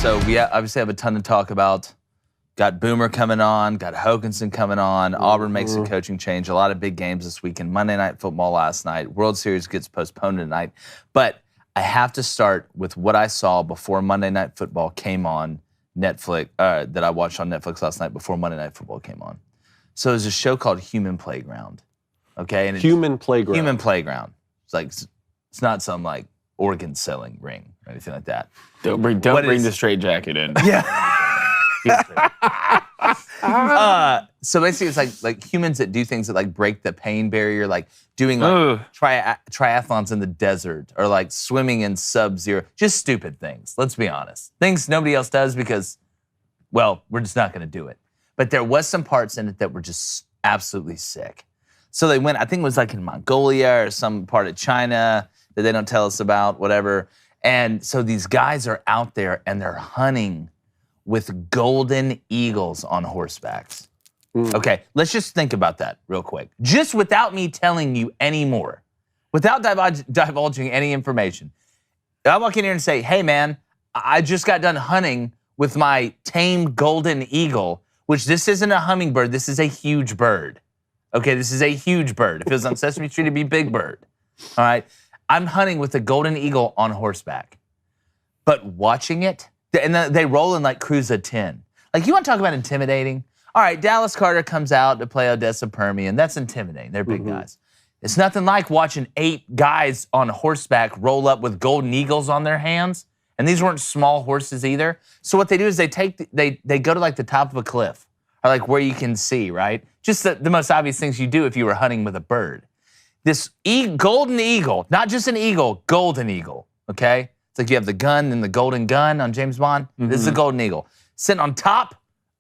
So we obviously have a ton to talk about. Got Boomer coming on, got Hokanson coming on. Auburn makes a coaching change. A lot of big games this weekend. Monday Night Football last night. World Series gets postponed tonight. But I have to start with what I saw before Monday Night Football came on Netflix, that I watched on Netflix last night before Monday Night Football came on. So there's a show called Human Playground. Okay? And Human Playground. Human Playground. It's like, it's not some like organ selling ring or anything like that. Don't bring the straight jacket in. Yeah. So basically, it's like humans that do things that like break the pain barrier, like doing like triathlons in the desert or like swimming in sub-zero, just stupid things. Let's be honest, things nobody else does because, well, we're just not going to do it. But there was some parts in it that were just absolutely sick. So they went, I think it was like in Mongolia or some part of China that they don't tell us about, whatever. And so these guys are out there and they're hunting with golden eagles on horsebacks. Okay, let's just think about that real quick. Just without me telling you any more, without divulging any information. I walk in here and say, hey man, I just got done hunting with my tame golden eagle, which this isn't a hummingbird, this is a huge bird. Okay, this is a huge bird. If it was on Sesame Street, it'd be Big Bird. All right, I'm hunting with a golden eagle on horseback. But watching it, and they roll in like Cruise of 10. Like, you want to talk about intimidating? All right, Dallas Carter comes out to play Odessa Permian. That's intimidating. They're big guys. It's nothing like watching 8 guys on horseback roll up with golden eagles on their hands. And these weren't small horses either. So what they do is they go to like the top of a cliff or like where you can see, right? Just the most obvious things you do if you were hunting with a bird. This golden eagle, not just an eagle, golden eagle, okay? It's like you have the gun and the golden gun on James Bond. This is a golden eagle. Sitting on top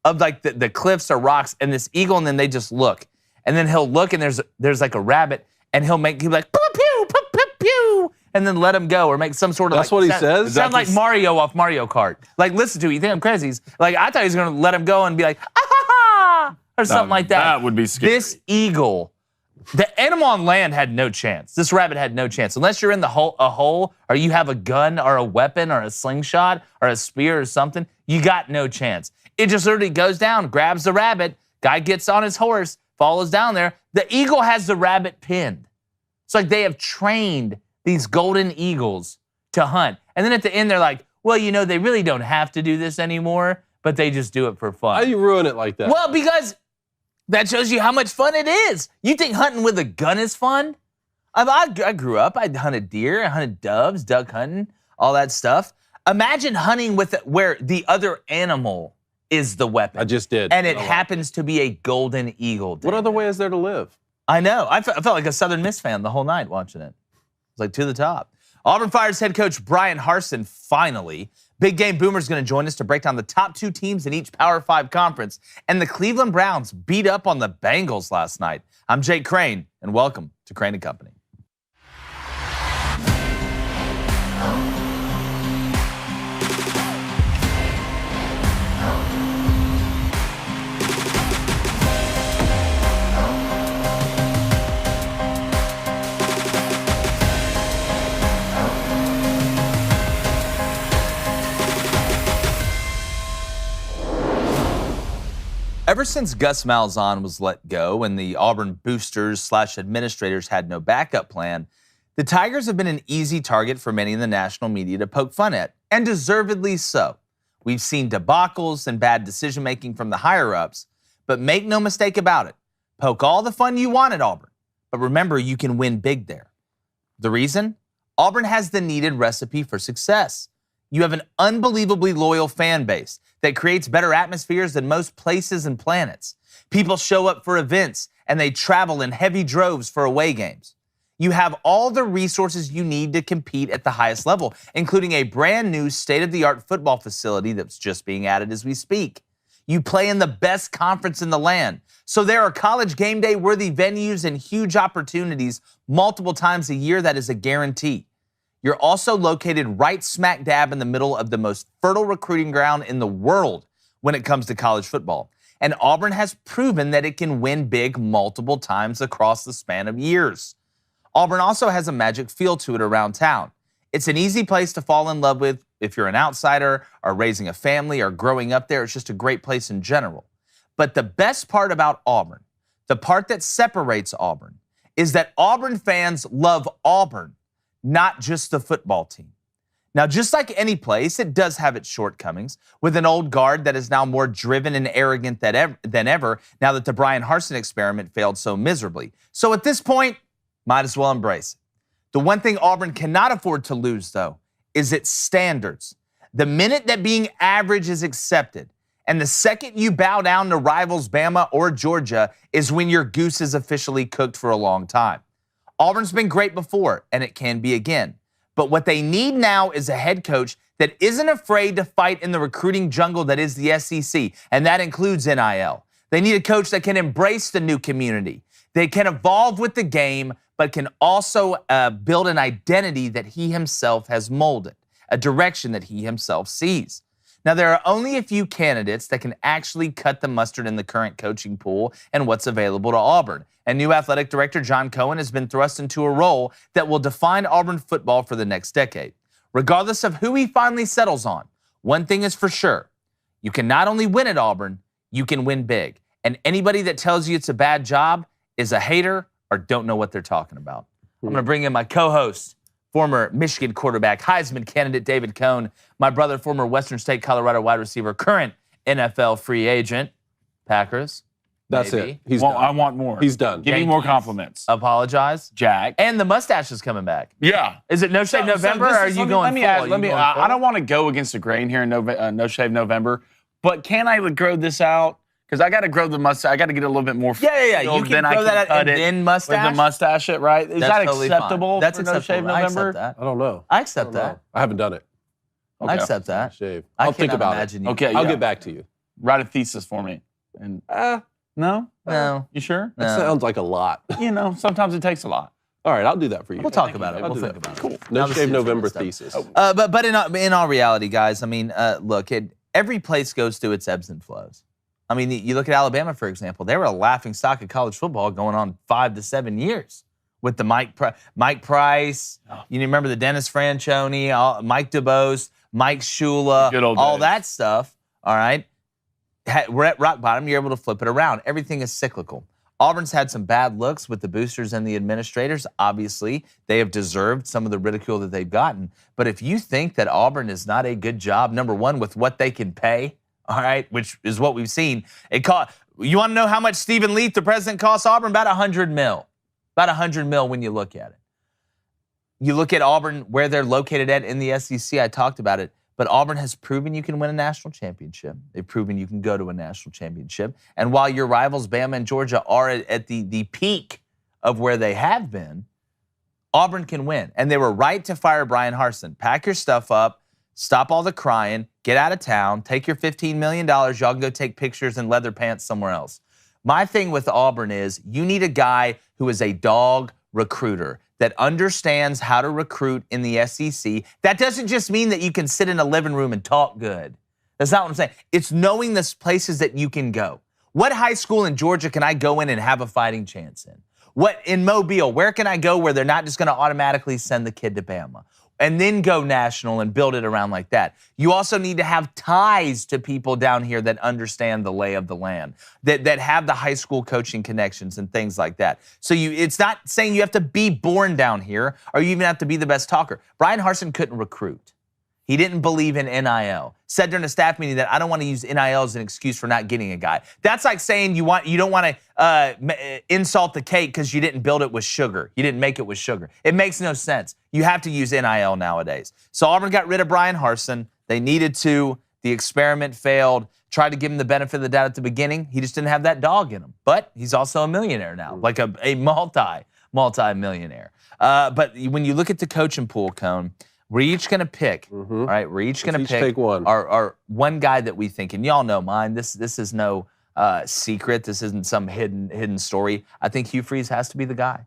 of like the cliffs or rocks, and this eagle, and then they just look. And then he'll look, and there's like a rabbit, and he'll be like, pew, pew, pew, pew, pew, and then let him go, or make some sort of That's what he says? Sound like Mario off Mario Kart. Like, listen to it, you think I'm crazy? He's like, I thought he was gonna let him go and be like, ah ha ha, or something like that. That would be scary. This eagle, the animal on land had no chance. This rabbit had no chance. Unless you're in a hole, or you have a gun or a weapon or a slingshot or a spear or something, you got no chance. It just literally goes down, grabs the rabbit, guy gets on his horse, follows down there. The eagle has the rabbit pinned. It's like they have trained these golden eagles to hunt. And then at the end, they're like, well, you know, they really don't have to do this anymore, but they just do it for fun. How do you ruin it like that? Well, because that shows you how much fun it is. You think hunting with a gun is fun? I grew up, I hunted deer, I hunted doves, duck hunting, all that stuff. Imagine hunting with where the other animal is the weapon. I just did. And it happens to be a golden eagle. What other way is there to live? I know. I felt like a Southern Miss fan the whole night watching it. It's like to the top. Auburn fires head coach Bryan Harsin finally. Big Game Boomer's going to join us to break down the top 2 teams in each Power 5 conference. And the Cleveland Browns beat up on the Bengals last night. I'm Jake Crane, and welcome to Crane & Company. Ever since Gus Malzahn was let go and the Auburn boosters / administrators had no backup plan, the Tigers have been an easy target for many in the national media to poke fun at, and deservedly so. We've seen debacles and bad decision-making from the higher-ups, but make no mistake about it, poke all the fun you want at Auburn, but remember you can win big there. The reason? Auburn has the needed recipe for success. You have an unbelievably loyal fan base that creates better atmospheres than most places and planets. People show up for events, and they travel in heavy droves for away games. You have all the resources you need to compete at the highest level, including a brand new state-of-the-art football facility that's just being added as we speak. You play in the best conference in the land, so there are college game day worthy venues and huge opportunities multiple times a year. That is a guarantee. You're also located right smack dab in the middle of the most fertile recruiting ground in the world when it comes to college football. And Auburn has proven that it can win big multiple times across the span of years. Auburn also has a magic feel to it around town. It's an easy place to fall in love with if you're an outsider or raising a family or growing up there. It's just a great place in general. But the best part about Auburn, the part that separates Auburn, is that Auburn fans love Auburn, not just the football team. Now, just like any place, it does have its shortcomings, with an old guard that is now more driven and arrogant than ever now that the Bryan Harsin experiment failed so miserably. So at this point, might as well embrace it. The one thing Auburn cannot afford to lose, though, is its standards. The minute that being average is accepted, and the second you bow down to rivals Bama or Georgia, is when your goose is officially cooked for a long time. Auburn's been great before, and it can be again. But what they need now is a head coach that isn't afraid to fight in the recruiting jungle that is the SEC, and that includes NIL. They need a coach that can embrace the new community. They can evolve with the game, but can also build an identity that he himself has molded, a direction that he himself sees. Now, there are only a few candidates that can actually cut the mustard in the current coaching pool and what's available to Auburn. And new athletic director John Cohen has been thrust into a role that will define Auburn football for the next decade. Regardless of who he finally settles on, one thing is for sure. You can not only win at Auburn, you can win big. And anybody that tells you it's a bad job is a hater or don't know what they're talking about. I'm going to bring in my co-host, former Michigan quarterback, Heisman candidate David Cohn, my brother, former Western State Colorado wide receiver, current NFL free agent, Packers. That's maybe. it. He's Well, done. I want more. He's done. Give me more compliments. Apologize. Jack. And the mustache is coming back. Yeah. Is it No Shave November, or are you going Let me full? ask. Are Let you me. going I full? don't want to go against the grain here in No Shave November, but can I grow this out? Because I got to grow the mustache. I got to get a little bit more. Yeah. You can grow that out and then mustache. With the mustache, it right? Is That's that totally acceptable? fine. That's for acceptable. No Shave November. I accept that. I don't know. I accept don't know. that. I haven't done it. I accept that. Shave. I I'll think cannot about imagine it. you. Okay, I'll yeah. get back to you. Write a thesis for me. And no, No. you sure? That sounds like a lot. You know, sometimes it takes a lot. All right, I'll do that for you. We'll talk about it. I'll We'll do think that. about it. Cool. Now No the Shave season's November stuff. thesis. But in all reality, guys, I mean, look, every place goes through its ebbs and flows. I mean, you look at Alabama, for example. They were a laughing stock of college football going on 5 to 7 years with the Mike Price. You remember the Dennis Franchione, Mike DeBose, Mike Shula, Good old all days. that stuff. All right. We're at rock bottom. You're able to flip it around. Everything is cyclical. Auburn's had some bad looks with the boosters and the administrators. Obviously, they have deserved some of the ridicule that they've gotten. But if you think that Auburn is not a good job, number one, with what they can pay, all right, which is what we've seen. You want to know how much Stephen Leath, the president, costs Auburn? About $100 million. About $100 million when you look at it. You look at Auburn, where they're located at in the SEC. I talked about it. But Auburn has proven you can win a national championship. They've proven you can go to a national championship. And while your rivals, Bama and Georgia, are at the peak of where they have been, Auburn can win. And they were right to fire Bryan Harsin. Pack your stuff up, stop all the crying, get out of town, take your $15 million. Y'all can go take pictures in leather pants somewhere else. My thing with Auburn is you need a guy who is a dog recruiter that understands how to recruit in the SEC. That doesn't just mean that you can sit in a living room and talk good. That's not what I'm saying. It's knowing the places that you can go. What high school in Georgia can I go in and have a fighting chance in? What in Mobile, where can I go where they're not just going to automatically send the kid to Bama? And then go national and build it around like that. You also need to have ties to people down here that understand the lay of the land, that have the high school coaching connections and things like that. So it's not saying you have to be born down here or you even have to be the best talker. Bryan Harsin couldn't recruit. He didn't believe in NIL. Said during a staff meeting that I don't want to use NIL as an excuse for not getting a guy. That's like saying you don't want to insult the cake because you didn't build it with sugar. You didn't make it with sugar. It makes no sense. You have to use NIL nowadays. So Auburn got rid of Bryan Harsin. They needed to. The experiment failed. Tried to give him the benefit of the doubt at the beginning. He just didn't have that dog in him. But he's also a millionaire now, like a multi-millionaire. But when you look at the coaching pool, Cone, we're each going to pick, all right? We're each going to pick one. Our one guy that we think, and y'all know mine. This is no secret. This isn't some hidden story. I think Hugh Freeze has to be the guy.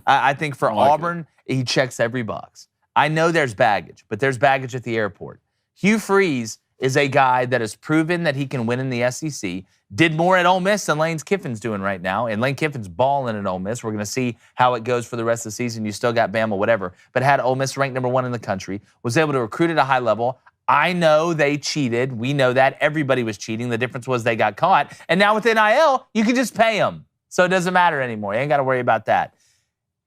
I think for Auburn, he checks every box. I know there's baggage, but there's baggage at the airport. Hugh Freeze is a guy that has proven that he can win in the SEC, did more at Ole Miss than Lane Kiffin's doing right now, and Lane Kiffin's balling at Ole Miss. We're going to see how it goes for the rest of the season. You still got Bama, whatever, but had Ole Miss ranked #1 in the country, was able to recruit at a high level. I know they cheated. We know that. Everybody was cheating. The difference was they got caught. And now with NIL, you can just pay them. So it doesn't matter anymore. You ain't got to worry about that.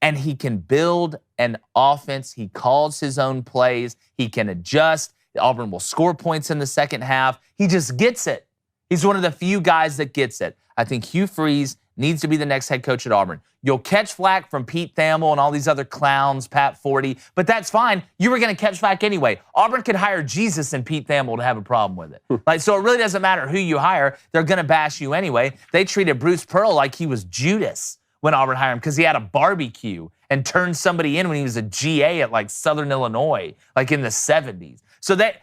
And he can build an offense. He calls his own plays. He can adjust. Auburn will score points in the second half. He just gets it. He's one of the few guys that gets it. I think Hugh Freeze needs to be the next head coach at Auburn. You'll catch flack from Pete Thamel and all these other clowns, Pat Forty, but that's fine. You were going to catch flack anyway. Auburn could hire Jesus and Pete Thamel to have a problem with it. So it really doesn't matter who you hire. They're going to bash you anyway. They treated Bruce Pearl like he was Judas when Auburn hired him because he had a barbecue and turned somebody in when he was a GA at like Southern Illinois, like in the 70s. So they're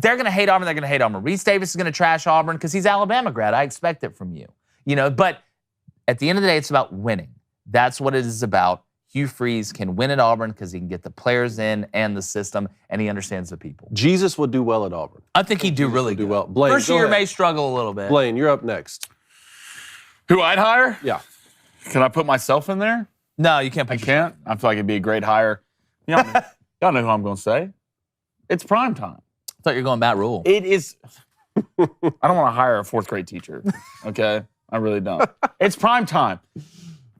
going to hate Auburn. They're going to hate Auburn. Reese Davis is going to trash Auburn because he's Alabama grad. I expect it from you. But at the end of the day, it's about winning. That's what it is about. Hugh Freeze can win at Auburn because he can get the players in and the system, and he understands the people. Jesus would do well at Auburn. I think he'd do really good. Well. Blaine, first year may struggle a little bit. Blaine, you're up next. Who I'd hire? Yeah. Can I put myself in there? No, you can't. I can't. I feel like it'd be a great hire. Y'all know who I'm going to say. It's prime time. I thought you were going Matt Rule. It is. I don't want to hire a fourth grade teacher. Okay? I really don't. It's prime time.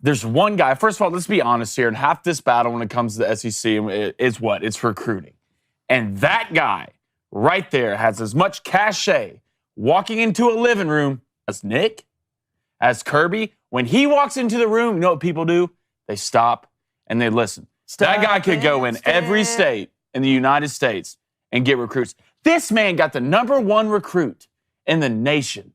There's one guy. First of all, let's be honest here. And half this battle when it comes to the SEC is what? It's recruiting. And that guy right there has as much cachet walking into a living room as Nick, as Kirby. When he walks into the room, you know what people do? They stop and they listen. That guy could go in every state in the United States and get recruits. This man got the #1 recruit in the nation.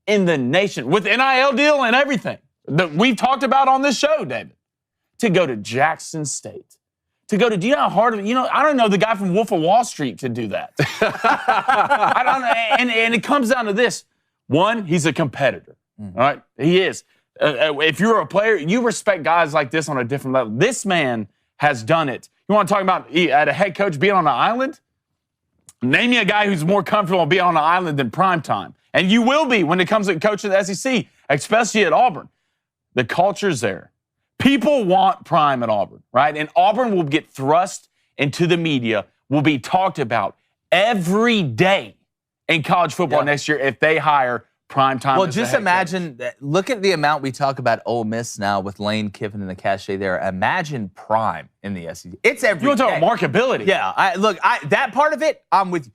In the nation. With NIL deal and everything that we've talked about on this show, David. To go to Jackson State. To go to, do you know how hard, I don't know, the guy from Wolf of Wall Street could do that. I don't know. And it comes down to this. One, he's a competitor. All right? He is. If you're a player, you respect guys like this on a different level. This man has done it. You want to talk about at a head coach being on an island? Name me a guy who's more comfortable being on an island than primetime. And you will be when it comes to coaching the SEC, especially at Auburn. The culture's there. People want prime at Auburn, right? And Auburn will get thrust into the media, will be talked about every day in college football next year if they hire primetime. Well, just imagine, look at the amount we talk about Ole Miss now with Lane Kiffin and the cachet there. Imagine prime in the SEC. It's every day. You want to talk about marketability? Yeah, that part of it, I'm with you.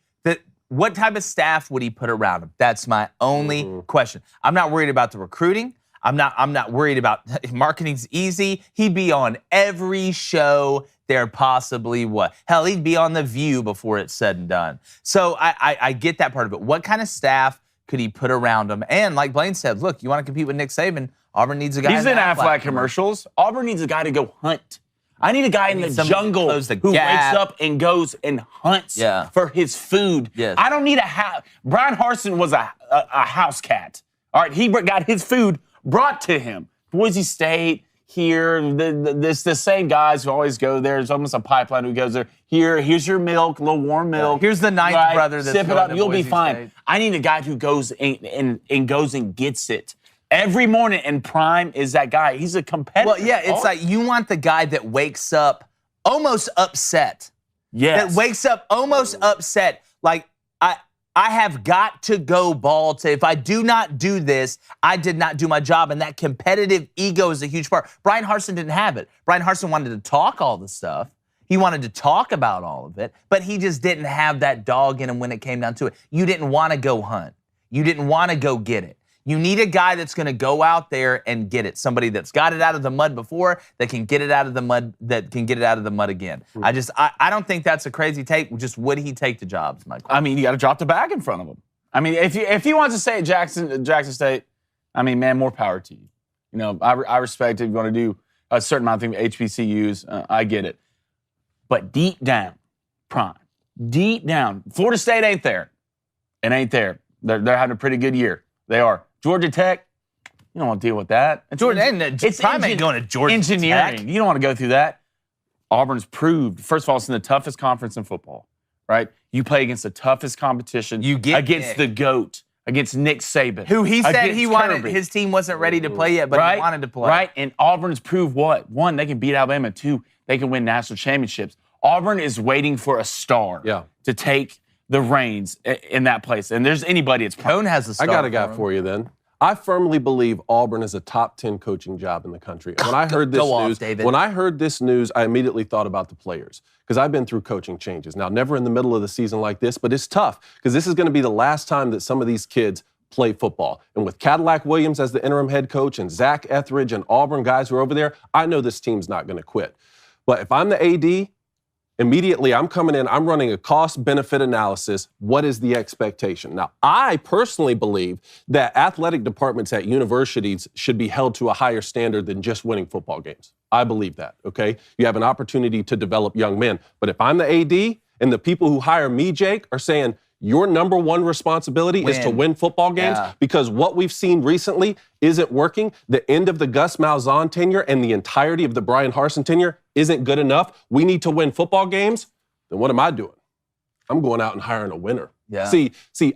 What type of staff would he put around him? That's my only question. I'm not worried about the recruiting. I'm not worried about marketing's easy. He'd be on every show there possibly what. Hell, he'd be on The View before it's said and done. So I get that part of it. What kind of staff could he put around him? And like Blaine said, look, you want to compete with Nick Saban, Auburn needs a guy. He's in Aflac commercials. Auburn needs a guy to go hunt. I need a guy in the jungle who wakes up and goes and hunts for his food. Yes. I don't need a house. Bryan Harsin was a house cat. All right, he got his food brought to him. Boise State, here, the same guys who always go there. There's almost a pipeline who goes there. Here's your milk, a little warm milk. Here's the ninth brother that's sip it up. You'll be Boise fine. State. I need a guy who goes and goes and gets it. Every morning, and Prime is that guy. He's a competitor. Well, yeah, it's like you want the guy that wakes up almost upset. Yes. That wakes up almost upset. Like, I have got to go ball to, if I do not do this, I did not do my job. And that competitive ego is a huge part. Bryan Harsin didn't have it. Bryan Harsin wanted to talk all the stuff. He wanted to talk about all of it, but he just didn't have that dog in him when it came down to it. You didn't want to go hunt. You didn't want to go get it. You need a guy that's going to go out there and get it. Somebody that's got it out of the mud before, that can get it out of the mud, that can get it out of the mud again. I don't think that's a crazy take. Just would he take the jobs, Michael? I mean, you got to drop the bag in front of him. I mean, if he wants to stay at Jackson State, I mean, man, more power to you. You know, I respect if you want to do a certain amount of things, HBCUs. I get it. But deep down, Prime, deep down, Florida State ain't there. It ain't there. They're having a pretty good year. They are. Georgia Tech, you don't want to deal with that. It's Prime ain't going to Georgia engineering. Tech. You don't want to go through that. Auburn's proved, first of all, it's in the toughest conference in football, right? You play against the toughest competition. You get against the GOAT, against Nick Saban. Who he said he wanted, Kirby. his team wasn't ready to play yet, but he wanted to play. Right, and Auburn's proved what? One, they can beat Alabama. Two, they can win national championships. Auburn is waiting for a star to take the reins in that place. And there's anybody, it's Cone has a I start got a guy for you then. I firmly believe Auburn is a top 10 coaching job in the country. And when I heard this news, I immediately thought about the players because I've been through coaching changes. Now, never in the middle of the season like this, but it's tough because this is going to be the last time that some of these kids play football. And with Cadillac Williams as the interim head coach and Zach Etheridge and Auburn guys who are over there, I know this team's not going to quit. But if I'm the AD, immediately, I'm coming in, I'm running a cost-benefit analysis. What is the expectation? Now, I personally believe that athletic departments at universities should be held to a higher standard than just winning football games. I believe that, okay? You have an opportunity to develop young men. But if I'm the AD and the people who hire me, Jake, are saying, your number one responsibility is to win football games because what we've seen recently isn't working. The end of the Gus Malzahn tenure and the entirety of the Bryan Harsin tenure isn't good enough. We need to win football games. Then what am I doing? I'm going out and hiring a winner. Yeah. See,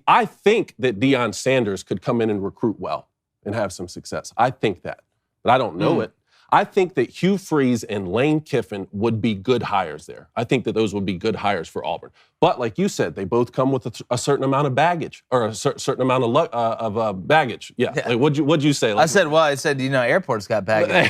I think that Deion Sanders could come in and recruit well and have some success. I think that, but I don't know it. I think that Hugh Freeze and Lane Kiffin would be good hires there. I think that those would be good hires for Auburn. But like you said, they both come with a certain amount of baggage or a certain amount of baggage. Yeah. Like, what'd you say? I said, airports got baggage.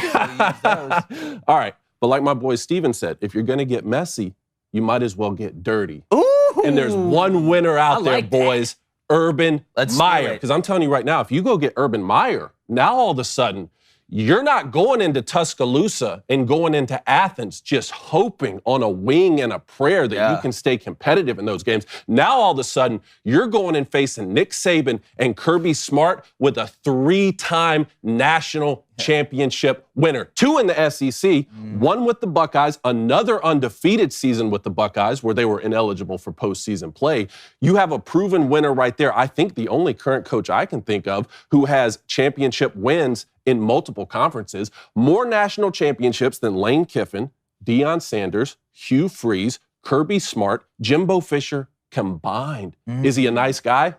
All right. But like my boy Steven said, if you're going to get messy, you might as well get dirty. Ooh. And there's one winner out there, boys. Urban Meyer. Because I'm telling you right now, if you go get Urban Meyer, now all of a sudden, you're not going into Tuscaloosa and going into Athens just hoping on a wing and a prayer that you can stay competitive in those games. Now, all of a sudden, you're going and facing Nick Saban and Kirby Smart with a 3-time national championship winner. 2 in the SEC, 1 with the Buckeyes, another undefeated season with the Buckeyes where they were ineligible for postseason play. You have a proven winner right there. I think the only current coach I can think of who has championship wins in multiple conferences, more national championships than Lane Kiffin, Deion Sanders, Hugh Freeze, Kirby Smart, Jimbo Fisher combined. Is he a nice guy?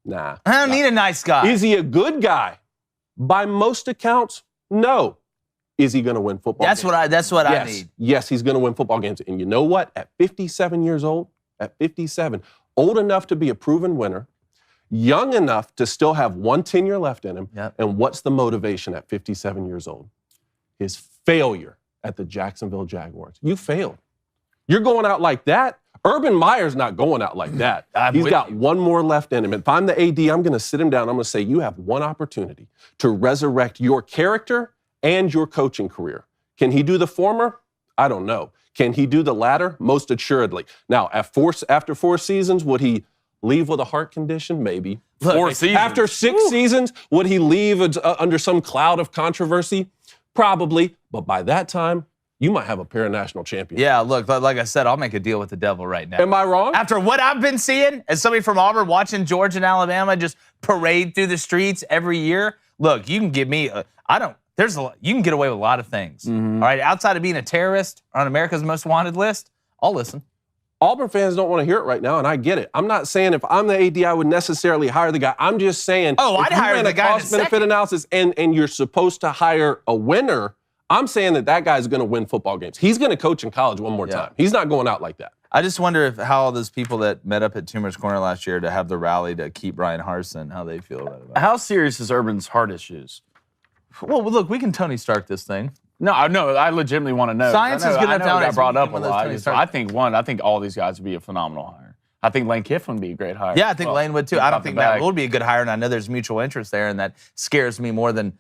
Nah. I don't need a nice guy. Is he a good guy? By most accounts, no. Is he going to win football games? That's what I need. Yes, he's going to win football games. And you know what? At 57 years old, old enough to be a proven winner, young enough to still have 1 tenure left in him. Yep. And what's the motivation at 57 years old? His failure at the Jacksonville Jaguars. You failed. You're going out like that. Urban Meyer's not going out like that. He's got 1 more left in him. If I'm the AD, I'm going to sit him down. I'm going to say, you have 1 opportunity to resurrect your character and your coaching career. Can he do the former? I don't know. Can he do the latter? Most assuredly. Now, after 4 seasons, would he leave with a heart condition? Maybe. 4 seasons. After 6 seasons, would he leave under some cloud of controversy? Probably. But by that time, you might have a pair of national champions. Yeah, look, like I said, I'll make a deal with the devil right now. Am I wrong? After what I've been seeing, as somebody from Auburn watching Georgia and Alabama just parade through the streets every year, look, you can give me, you can get away with a lot of things. All right, outside of being a terrorist on America's Most Wanted list, I'll listen. Auburn fans don't want to hear it right now, and I get it. I'm not saying if I'm the AD, I would necessarily hire the guy. I'm just saying, I'd hire the guy in a cost-benefit analysis and you're supposed to hire a winner, I'm saying that guy's going to win football games. He's going to coach in college one more time. He's not going out like that. I just wonder how all those people that met up at Tumor's Corner last year to have the rally to keep Bryan Harsin, how they feel about it. How serious is Urban's heart issues? Well, look, we can Tony Stark this thing. No, I legitimately want to know. Science is good enough to got brought up a lot. I think all these guys would be a phenomenal hire. I think Lane Kiffin would be a great hire. Yeah, I think Lane would too. I don't think Matt would be a good hire, and I know there's mutual interest there, and that scares me more than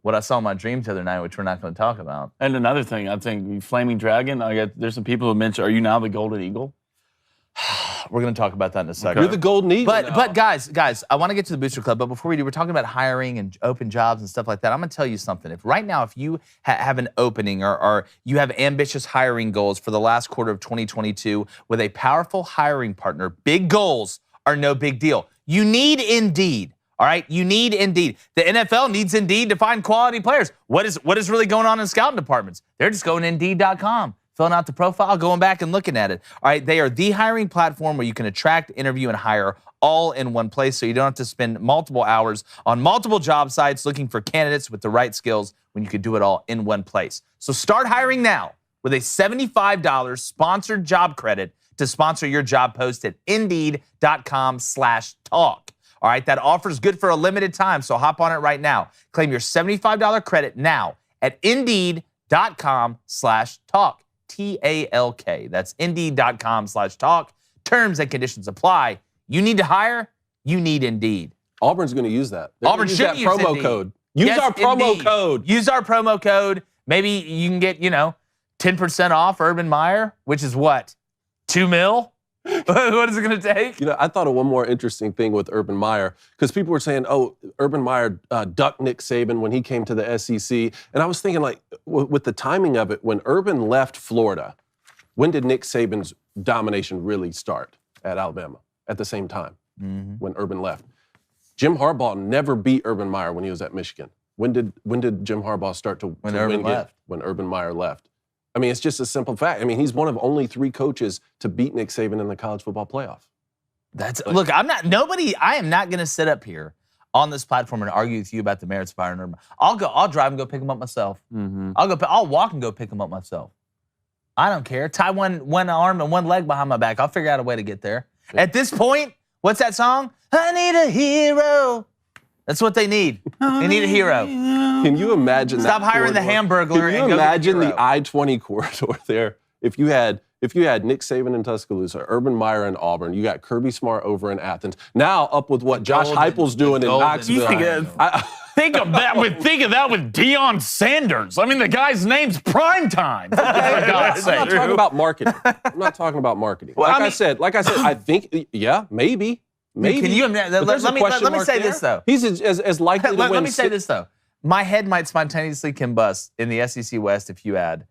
what I saw in my dreams the other night, which we're not going to talk about. And another thing, I think Flaming Dragon. There's some people who mentioned, are you now the Golden Eagle? We're going to talk about that in a second. You're the Golden Eagle. But guys, I want to get to the Booster Club. But before we do, we're talking about hiring and open jobs and stuff like that. I'm going to tell you something. If right now, if you have an opening or you have ambitious hiring goals for the last quarter of 2022 with a powerful hiring partner, big goals are no big deal. You need Indeed. All right, you need Indeed. The NFL needs Indeed to find quality players. What is really going on in scouting departments? They're just going to Indeed.com. Filling out the profile, going back and looking at it. All right, they are the hiring platform where you can attract, interview, and hire all in one place so you don't have to spend multiple hours on multiple job sites looking for candidates with the right skills when you could do it all in one place. So start hiring now with a $75 sponsored job credit to sponsor your job post at Indeed.com/talk. All right, that offer's good for a limited time, so hop on it right now. Claim your $75 credit now at Indeed.com/talk. TALK. That's Indeed.com/talk. Terms and conditions apply. You need to hire? You need Indeed. Auburn's going to use that. Auburn should use promo Indeed. code. Use our promo code. Use our promo code. Maybe you can get, 10% off Urban Meyer, which is what? $2 million? What is it going to take? I thought of one more interesting thing with Urban Meyer, because people were saying, Urban Meyer ducked Nick Saban when he came to the SEC. And I was thinking, with the timing of it, when Urban left Florida, when did Nick Saban's domination really start at Alabama? At the same time, when Urban left. Jim Harbaugh never beat Urban Meyer when he was at Michigan. When did Jim Harbaugh start to win left? When Urban Meyer left. I mean, it's just a simple fact. I mean, he's one of only 3 coaches to beat Nick Saban in the college football playoff. Look, I am not going to sit up here on this platform and argue with you about the merits of Byron Urban. I'll drive and go pick him up myself. I'll walk and go pick him up myself. I don't care. Tie one arm and one leg behind my back. I'll figure out a way to get there. Yeah. At this point, what's that song? I need a hero. That's what they need. They need a hero. Can you imagine Stop hiring the Hamburglar. Can you imagine the I-20 corridor there? If you had Nick Saban in Tuscaloosa, Urban Meyer in Auburn, you got Kirby Smart over in Athens. Now up with what Josh Heupel's doing in Knoxville. Think of that with Deion Sanders. I mean, the guy's name's Primetime. I'm not talking about marketing. Well, like I said, I think, maybe. Can you imagine? Let me say this, though. He's as likely to win. Let me say this, though. My head might spontaneously combust in the SEC West if you add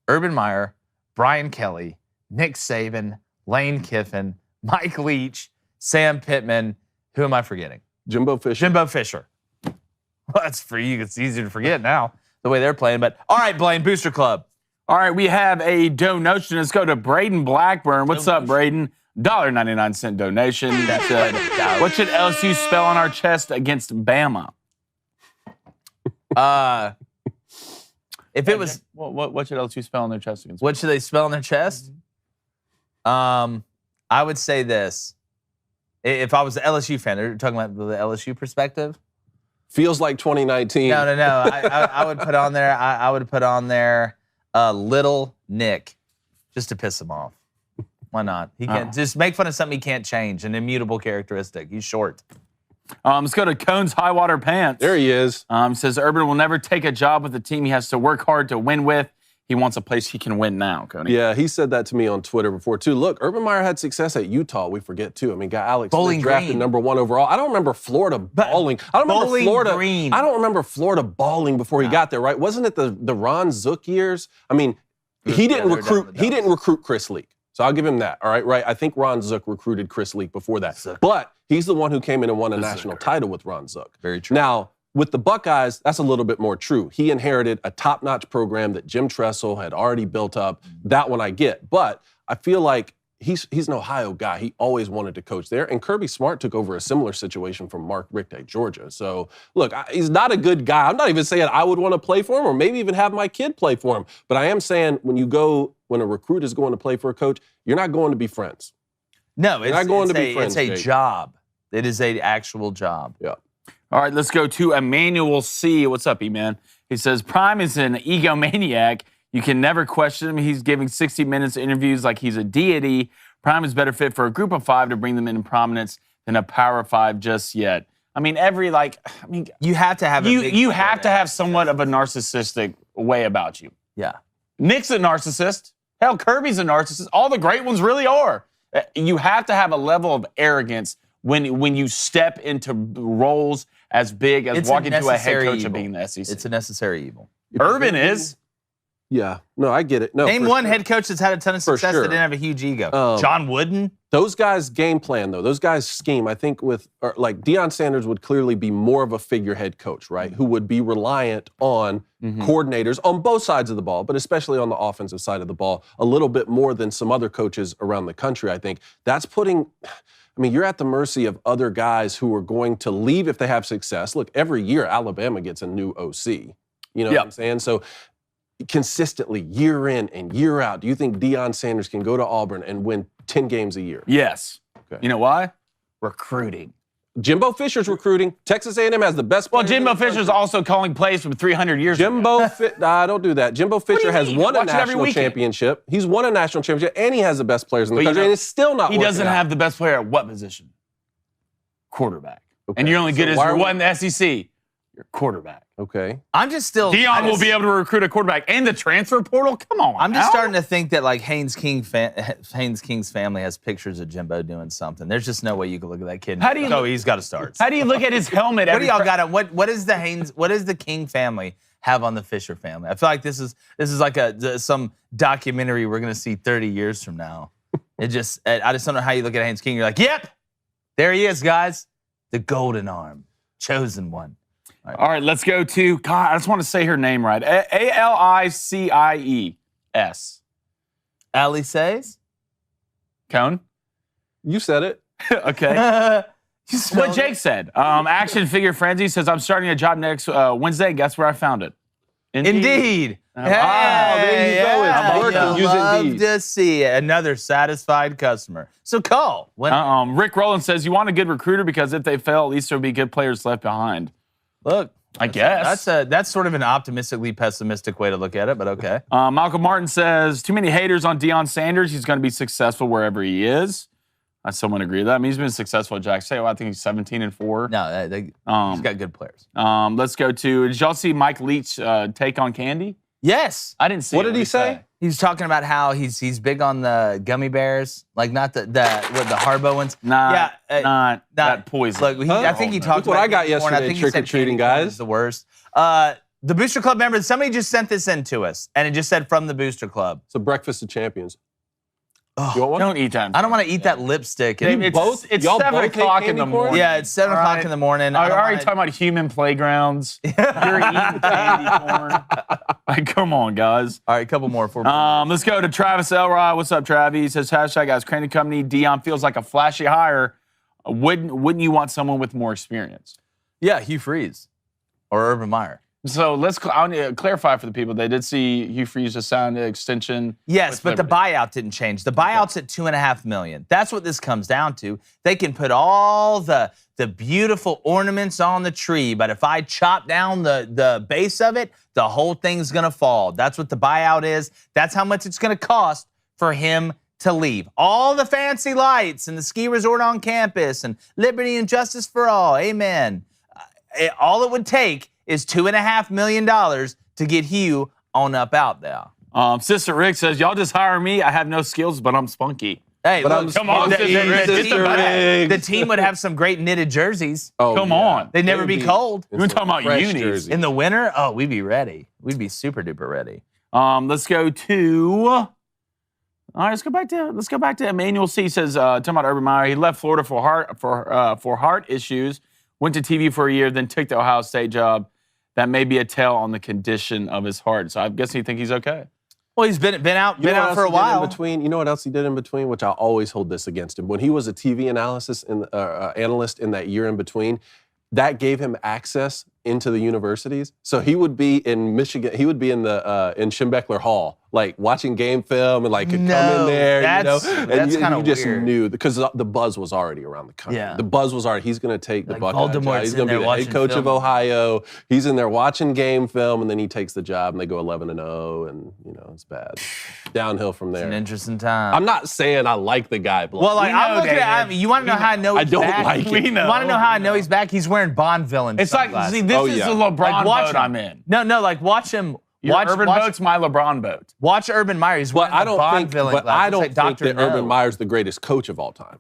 Urban Meyer, Brian Kelly, Nick Saban, Lane Kiffin, Mike Leach, Sam Pittman. Who am I forgetting? Jimbo Fisher. Well, that's for you. It's easier to forget now, the way they're playing. But all right, Blaine, Booster Club. All right, we have a donation. Let's go to Braden Blackburn. What's up, Braden? $1.99 donation. What should LSU spell on our chest against Bama? If it was what should LSU spell on their chest against? What should they spell on their chest? I would say this. If I was an LSU fan, they're talking about the LSU perspective. Feels like 2019. No. I would put on there. I would put on there Little Nick, just to piss him off. Why not? He can't just make fun of something he can't change, an immutable characteristic. He's short. Let's go to Cone's High Water Pants. There he is. Says Urban will never take a job with a team he has to work hard to win with. He wants a place he can win now, Coney. Yeah, he said that to me on Twitter before, too. Look, Urban Meyer had success at Utah, we forget, too. I mean, got Alex Smith drafted #1 overall. I don't remember Florida balling. I don't remember Florida balling before he got there, right? Wasn't it the Ron Zook years? I mean, he didn't recruit Chris Leak. So I'll give him that, all right? Right? I think Ron Zook recruited Chris Leak before that. But he's the one who came in and won a national title with Ron Zook. Very true. Now, with the Buckeyes, that's a little bit more true. He inherited a top-notch program that Jim Tressel had already built up. That one I get. But I feel like he's an Ohio guy. He always wanted to coach there. And Kirby Smart took over a similar situation from Mark Richt at Georgia. So, look, he's not a good guy. I'm not even saying I would want to play for him or maybe even have my kid play for him. But I am saying when a recruit is going to play for a coach, you're not going to be friends. No, it's a job. It is an actual job. Yeah. All right, let's go to Emmanuel C. What's up, E-Man? He says, Prime is an egomaniac. You can never question him. He's giving 60 Minutes interviews like he's a deity. Prime is better fit for a group of 5 to bring them in prominence than a power of 5 just yet. I mean, you have to have you have to have somewhat of a narcissistic way about you. Yeah. Nick's a narcissist. Hell, Kirby's a narcissist. All the great ones really are. You have to have a level of arrogance when you step into roles as big as walking to a head coach of being the SEC. It's a necessary evil. Urban is. Yeah. No, I get it. No, Name one head coach that's had a ton of success that didn't have a huge ego. John Wooden? Those guys' game plan, though, those guys' scheme, I think Deion Sanders would clearly be more of a figurehead coach, right? Who would be reliant on coordinators on both sides of the ball, but especially on the offensive side of the ball, a little bit more than some other coaches around the country, I think. You're at the mercy of other guys who are going to leave if they have success. Look, every year Alabama gets a new OC. You know what I'm saying? So consistently, year in and year out, do you think Deion Sanders can go to Auburn and win 10 games a year. Yes. Okay. You know why? Recruiting. Jimbo Fisher's recruiting. Texas A&M has the best players. Well, Jimbo Fisher's also calling plays from 300 years ago. Don't do that. Jimbo Fisher has won a national championship. He's won a national championship, and he has the best players in the country, and it's still not working out. He doesn't have the best player at what position? Quarterback. Okay. And you're only good as you're one in the SEC. You're quarterback. Okay. I'm just still. Deion will be able to recruit a quarterback and the transfer portal. Come on. I'm just starting to think that like Haynes King's family has pictures of Jimbo doing something. There's just no way you can look at that kid. He's got to start. How do you look at his helmet? What do y'all got? What is the King family have on the Fisher family? I feel like this is like some documentary we're gonna see 30 years from now. I just don't know how you look at Haynes King. You're like, yep, there he is, guys, the golden arm, chosen one. All right, let's go to, God, I just want to say her name right. Alicies. Ali says? Cone? You said it. Okay. What Jake said. Action Figure Frenzy says, I'm starting a job next Wednesday. Guess where I found it? Indeed. Hey, there you go. It's working. Use Indeed. Love to see it. Another satisfied customer. So call. Rick Rowland says, you want a good recruiter because if they fail, at least there'll be good players left behind. Look, I guess. That's sort of an optimistically pessimistic way to look at it, but okay. Malcolm Martin says, too many haters on Deion Sanders. He's going to be successful wherever he is. I someone agree with that. I mean, he's been successful at Jackson State. I think he's 17-4. No, he's got good players. Let's go to, did y'all see Mike Leach take on Candy? Yes. I didn't see What did he say? He's talking about how he's big on the gummy bears, like not the Haribo ones. Not that poison. Look, I think he talked about what I got yesterday. Trick or treating, guys. The worst. The Booster Club members. Somebody just sent this in to us, and it just said from the Booster Club. It's a breakfast of champions. Oh, you want one? Don't eat that. I don't want to eat that lipstick. It's 7 o'clock in the morning. Yeah, it's 7 o'clock in the morning. I'm already talking about human playgrounds. You're eating candy corn. Like, come on, guys. All right, a couple more for me. Let's go to Travis Elrod. What's up, Travis? He says, hashtag guys, Crane & Company. Deion feels like a flashy hire. Wouldn't you want someone with more experience? Yeah, Hugh Freeze or Urban Meyer. So I need to clarify for the people. They did see Hugh Freeze just signed an extension. Yes, but the buyout didn't change. The buyout's at $2.5 million. That's what this comes down to. They can put all the beautiful ornaments on the tree, but if I chop down the base of it, the whole thing's gonna fall. That's what the buyout is. That's how much it's gonna cost for him to leave. All the fancy lights and the ski resort on campus and liberty and justice for all. Amen. All it would take is $2.5 million to get Hugh on up out there. Sister Rick says, y'all just hire me. I have no skills, but I'm spunky. Hey, but look, come on, the team would have some great knitted jerseys. Oh, come on. They'd never be cold. We're talking about unis. In the winter, oh, we'd be ready. We'd be super duper ready. Let's go to... All right, let's go back to Emmanuel C. Says, talking about Urban Meyer, he left Florida for heart issues, went to TV for a year, then took the Ohio State job. That may be a tell on the condition of his heart. So I guess you think he's okay. Well, he's been out for a while. You know what else he did in between, which I always hold this against him. When he was a TV analyst in that year in between, that gave him access into the universities. So he would be in Michigan. He would be in Schembechler Hall, like watching game film and like could come in there. That's kind of weird. You just weird. Knew because the buzz was already around the country. Yeah. The buzz was already. He's going to take the Buckeye job. He's going to be the head coach of Ohio. He's in there watching game film, and then he takes the job, and they go 11-0, and it's bad. Downhill from there. It's an interesting time. I'm not saying I like the guy, but well, I'm looking at. You want to know how I know he's back? I don't like it. You want to know how I know he's back? He's wearing Bond villain. It's like, see, this is the LeBron boat I'm in. No, like watch him. Urban boat's my LeBron boat. Watch Urban Meyer. He's wearing the Bond villain. But I don't think that Urban Meyer's the greatest coach of all time.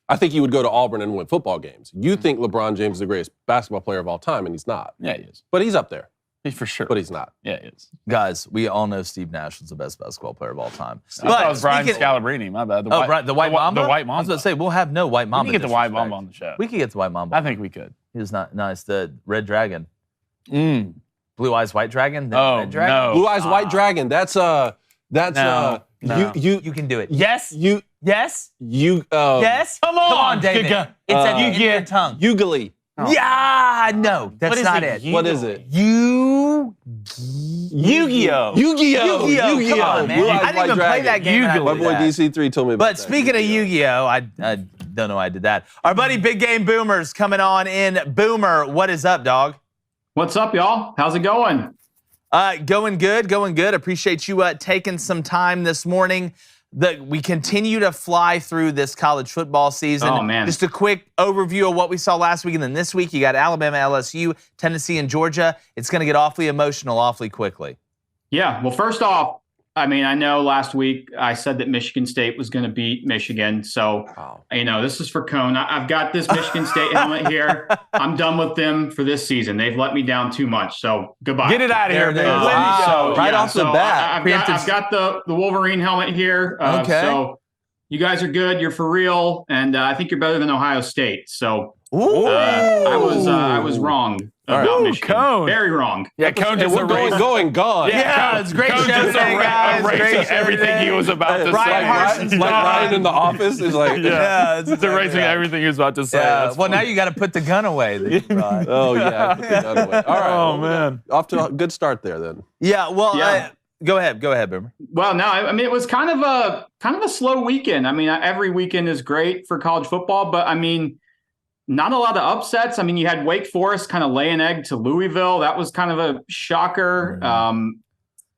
I think he would go to Auburn and win football games. You think LeBron James is the greatest basketball player of all time, and he's not. Yeah, he is. But he's up there. For sure. But he's not. Yeah, he is. Guys, we all know Steve Nash is the best basketball player of all time. I thought it was Brian Scalabrine. My bad. The White Mamba? The White Mamba. I was going to say, we'll have no White Mamba. We can get the White Mamba on the show. We could get the White Mamba. I think we could. He was not nice. The Red Dragon. Mm. Blue Eyes White Dragon? Red Dragon? No. Blue Eyes White Dragon. That's no. You can do it. Yes. Yes. Yes. Come on, David. It's at your tongue. Ugly. Oh. Yeah, no, that's not it. What is it? Yu-Gi-Oh! Yu-Gi-Oh! Come on, man. I didn't even play that game. My boy DC3 told me about that. But speaking of Yu-Gi-Oh, I don't know why I did that. Our buddy Big Game Boomer's coming on in. Boomer, what is up, dog? What's up, y'all? How's it going? Going good. Appreciate you taking some time this morning. We continue to fly through this college football season. Oh, man. Just a quick overview of what we saw last week, and then this week you got Alabama, LSU, Tennessee, and Georgia. It's going to get awfully emotional awfully quickly. Yeah, well, first off, I mean, I know last week I said that Michigan State was going to beat Michigan. So, this is for Cone. I've got this Michigan State helmet here. I'm done with them for this season. They've let me down too much. So, goodbye. Get it out of here, man. Right off the bat. I've got the Wolverine helmet here. Okay. So, you guys are good. You're for real. And I think you're better than Ohio State. So, I was wrong about Michigan. Cone. Very wrong. Yeah, Cone just gone. Yeah, it's great Cone show just today, guys. Great show everything today. he was about to Bryan say. Harsin's Like Ryan in the office is like, It's erasing everything he was about to say. Yeah. That's Well, now funny. you got to put the gun away that you brought. oh yeah, put the gun away. All right. Oh, man. Off to a good start there then. Yeah, well, Yeah. Go ahead, Boomer. Well, no, I mean, it was kind of a slow weekend. I mean, every weekend is great for college football, but I mean, not a lot of upsets. I mean, you had Wake Forest kind of lay an egg to Louisville. That was kind of a shocker.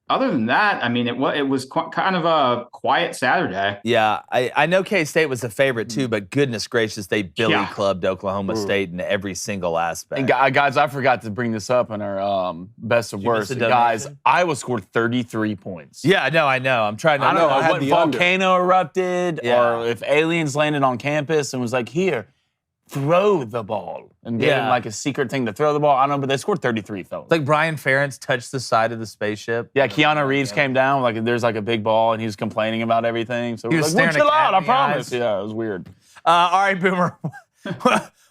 Other than that, I mean, it was kind of a quiet Saturday. Yeah, I know K-State was a favorite too, but goodness gracious, they Billy clubbed Oklahoma State in every single aspect. And guys, I forgot to bring this up in our best of worst. miss a Guys, donation? Iowa scored 33 points. Yeah, no, I know. I'm trying to. I don't know I had what the under. volcano erupted Yeah. or if aliens landed on campus and was like, here, throw the ball. And gave him like a secret thing to throw the ball. I don't know, but they scored 33, fellas. It's like Brian Ferentz touched the side of the spaceship. Yeah, Keanu Reeves came down, like there's like a big ball and he was complaining about everything. So He we was like, staring chill a cat out, I in the promise. eyes. Yeah, it was weird. All right, Boomer.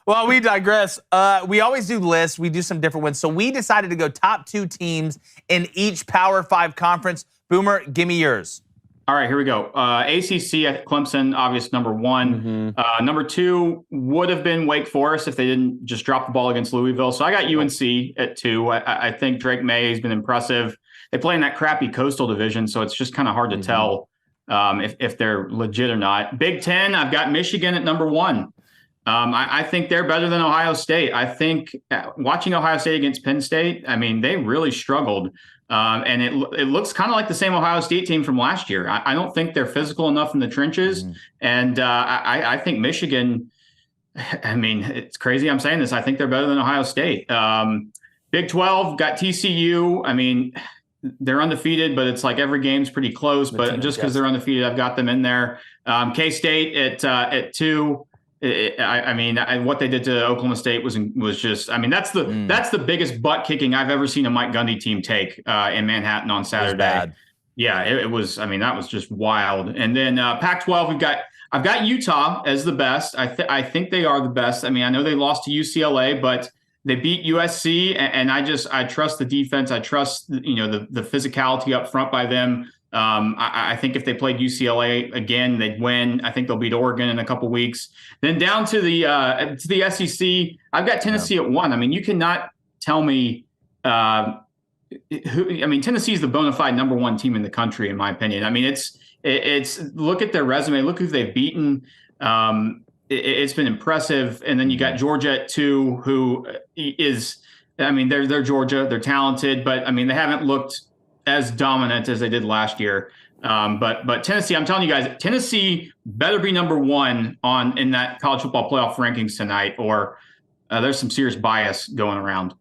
Well, we digress. We always do lists. We do some different ones. So we decided to go top 2 teams in each Power 5 conference. Boomer, give me yours. All right, here we go. ACC at Clemson, obvious number 1. Number 2 would have been Wake Forest if they didn't just drop the ball against Louisville. So I got UNC at 2. I think Drake May has been impressive. They play in that crappy Coastal Division, so it's just kind of hard to tell if they're legit or not. Big Ten, I've got Michigan at number 1. I think they're better than Ohio State. I think watching Ohio State against Penn State, I mean, they really struggled. And it looks kind of like the same Ohio State team from last year. I don't think they're physical enough in the trenches. And I think Michigan, I mean, it's crazy I'm saying this. I think they're better than Ohio State. Big 12, got TCU. I mean, they're undefeated, but it's like every game's pretty close. But just because they're undefeated, I've got them in there. K-State at 2. I mean, what they did to Oklahoma State was just. I mean, that's the biggest butt kicking I've ever seen a Mike Gundy team take in Manhattan on Saturday. Bad. Yeah, it was. I mean, that was just wild. And then Pac-12, I've got Utah as the best. I think they are the best. I mean, I know they lost to UCLA, but they beat USC, and I trust the defense. I trust the physicality up front by them. I think if they played UCLA again, they'd win. I think they'll beat Oregon in a couple weeks. Then down to the SEC, I've got Tennessee at 1. I mean, you cannot tell me Tennessee is the bona fide number 1 team in the country, in my opinion. I mean, it's look at their resume, look who they've beaten. It's been impressive. And then you got Georgia at 2, who is, I mean, they're Georgia, they're talented, but I mean, they haven't looked as dominant as they did last year. But Tennessee, I'm telling you guys, Tennessee better be number 1 in that college football playoff rankings tonight, or there's some serious bias going around.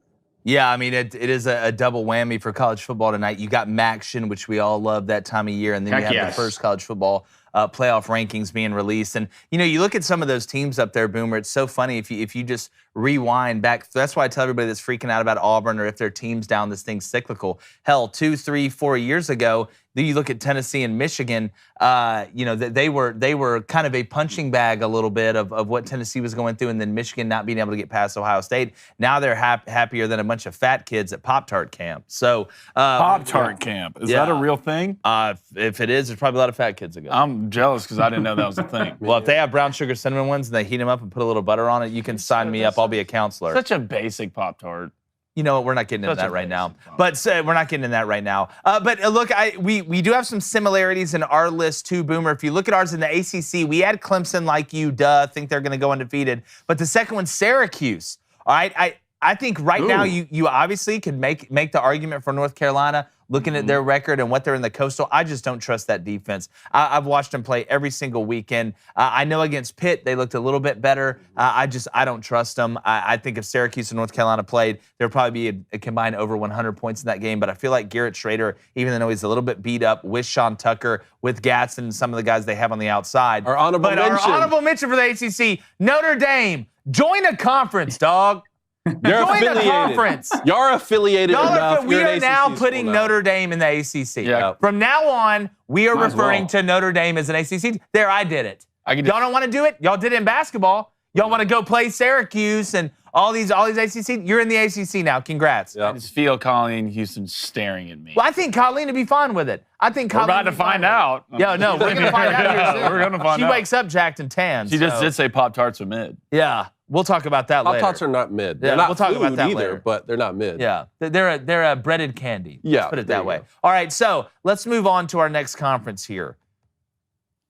Yeah, I mean, it is a double whammy for college football tonight. You got MACtion, which we all love that time of year, and then you have the first college football playoff rankings being released. And, you look at some of those teams up there, Boomer, it's so funny if you just rewind back. That's why I tell everybody that's freaking out about Auburn or if their team's down, this thing's cyclical. Hell, 2, 3, 4 years ago, then you look at Tennessee and Michigan, they were kind of a punching bag a little bit of what Tennessee was going through, and then Michigan not being able to get past Ohio State. Now they're happier than a bunch of fat kids at Pop-Tart camp. So Pop-Tart camp. Is that a real thing? If it is, there's probably a lot of fat kids ago. I'm jealous because I didn't know that was a thing. Well, if they have brown sugar cinnamon ones and they heat them up and put a little butter on it, you can sign me up. I'll be a counselor. Such a basic Pop-Tart. You know what? We're not getting into that right now. But we're not getting into that right now. But look, we do have some similarities in our list too, Boomer. If you look at ours in the ACC, we had Clemson like you, think they're going to go undefeated. But the second one's Syracuse. All right, I think right now you obviously can make the argument for North Carolina, looking at their record and what they're in the Coastal. I just don't trust that defense. I've watched them play every single weekend. I know against Pitt they looked a little bit better. I don't trust them. I think if Syracuse and North Carolina played, there'd probably be a combined over 100 points in that game. But I feel like Garrett Schrader, even though he's a little bit beat up with Sean Tucker, with Gatson and some of the guys they have on the outside. Our honorable mention for the ACC, Notre Dame. Join a conference, dog. You're affiliated. A conference. You're affiliated enough. We are now putting Notre Dame in the ACC. Yeah. From now on, we are referring to Notre Dame as an ACC. There, I did it. Y'all don't want to do it? Y'all did it in basketball. Y'all want to go play Syracuse and all these ACC? You're in the ACC now. Congrats. Yep. I just feel Colleen Houston staring at me. Well, I think Colleen would be fine with it. We're about to find out. Yeah, no, we're going to find out here soon. We're going to find out. She wakes up jacked and tan. She just did say Pop-Tarts are mid. Yeah. We'll talk about that later. Pop-Tarts are not mid. Yeah, They're not we'll talk about that either, later. But they're not mid. Yeah, they're a breaded candy. Yeah, let's put it that way. All right, so let's move on to our next conference here.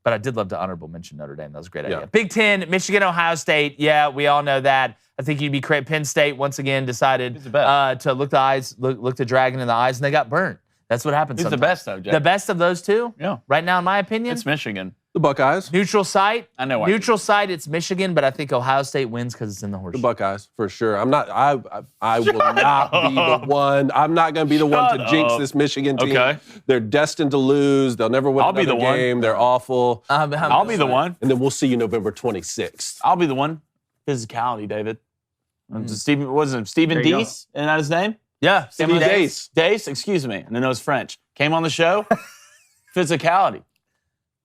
But I did love to honorable mention Notre Dame. That was a great idea. Big Ten, Michigan, Ohio State. Yeah, we all know that. I think you'd be great. Penn State once again decided to look the dragon in the eyes, and they got burnt. That's what happens. Who's the best though, Jack? The best of those two? Yeah. Right now, in my opinion, it's Michigan. The Buckeyes. Neutral site. I know why. Neutral site, it's Michigan, but I think Ohio State wins because it's in the horseshoe. The Buckeyes, for sure. I will not be the one. I'm not going to be the one to jinx this Michigan team. Okay. They're destined to lose. They'll never win another game. They're awful. I'll be the one. And then we'll see you November 26th. I'll be the one. Physicality, David. Wasn't it Stephen Deese? Isn't that his name? Yeah, Stephen Deese. Deese, excuse me. And I know it's French. Came on the show. Physicality.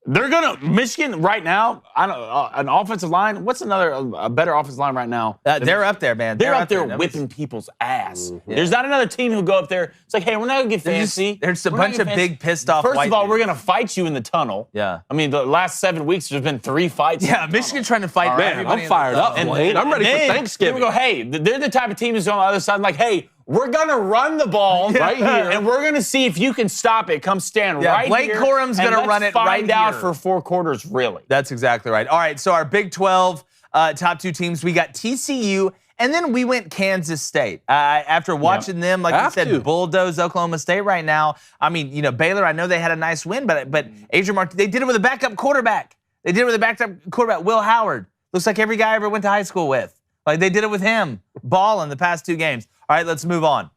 They're Michigan right now, an offensive line. What's a better offensive line right now? They're up there, man. They're up there whipping people's ass. Mm-hmm. There's not another team who go up there. It's like, hey, we're not going to get fancy. There's a bunch of big pissed off First of all, we're going to fight you in the tunnel. Yeah. I mean, the last 7 weeks, there's been 3 fights. Yeah, Michigan trying to fight. Man, I'm fired up, Wayne. I'm ready for Thanksgiving. We go, hey, they're the type of team who's on the other side, like, hey, we're going to run the ball right here, and we're going to see if you can stop it. Come stand right here. Blake Corum's going to run it right find out for 4 quarters, really. That's exactly right. All right, so our Big 12 top 2 teams, we got TCU, and then we went Kansas State. After watching them, like you said, bulldoze Oklahoma State right now. I mean, Baylor, I know they had a nice win, but Adrian Martinez, they did it with a backup quarterback. Will Howard. Looks like every guy I ever went to high school with. Like, they did it with him. Ball in the past 2 games. All right, let's move on.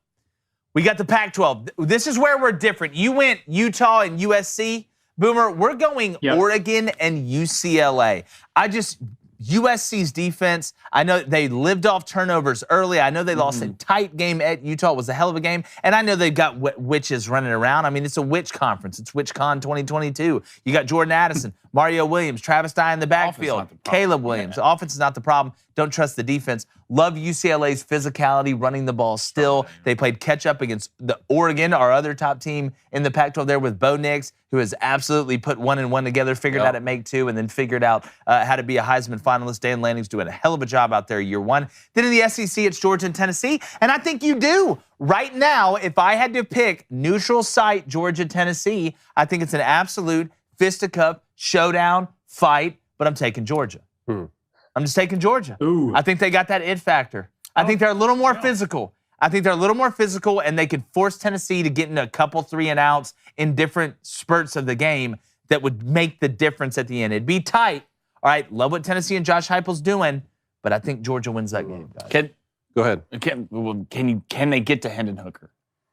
We got the Pac-12. This is where we're different. You went Utah and USC. Boomer, we're going Oregon and UCLA. USC's defense, I know they lived off turnovers early. I know they lost a tight game at Utah. It was a hell of a game. And I know they've got witches running around. I mean, it's a witch conference. It's WitchCon 2022. You got Jordan Addison, Mario Williams, Travis Dye in the backfield, Caleb Williams. The offense is not the problem. Don't trust the defense. Love UCLA's physicality, running the ball still. They played catch-up against the Oregon, our other top team in the Pac-12 there with Bo Nix, who has absolutely put 1 and 1 together, figured out at Make 2, and then figured out how to be a Heisman finalist. Dan Lanning's doing a hell of a job out there year 1. Then in the SEC, it's Georgia and Tennessee, and I think you do. Right now, if I had to pick neutral site Georgia, Tennessee, I think it's an absolute fisticuff, showdown, fight, but I'm taking Georgia. I'm just taking Georgia. Ooh. I think they got that it factor. I think they're a little more physical. And they could force Tennessee to get into a couple 3 and outs in different spurts of the game that would make the difference at the end. It'd be tight. All right, love what Tennessee and Josh Heupel's doing, but I think Georgia wins that game, guys. Go ahead. Can they get to Hendon Hooker?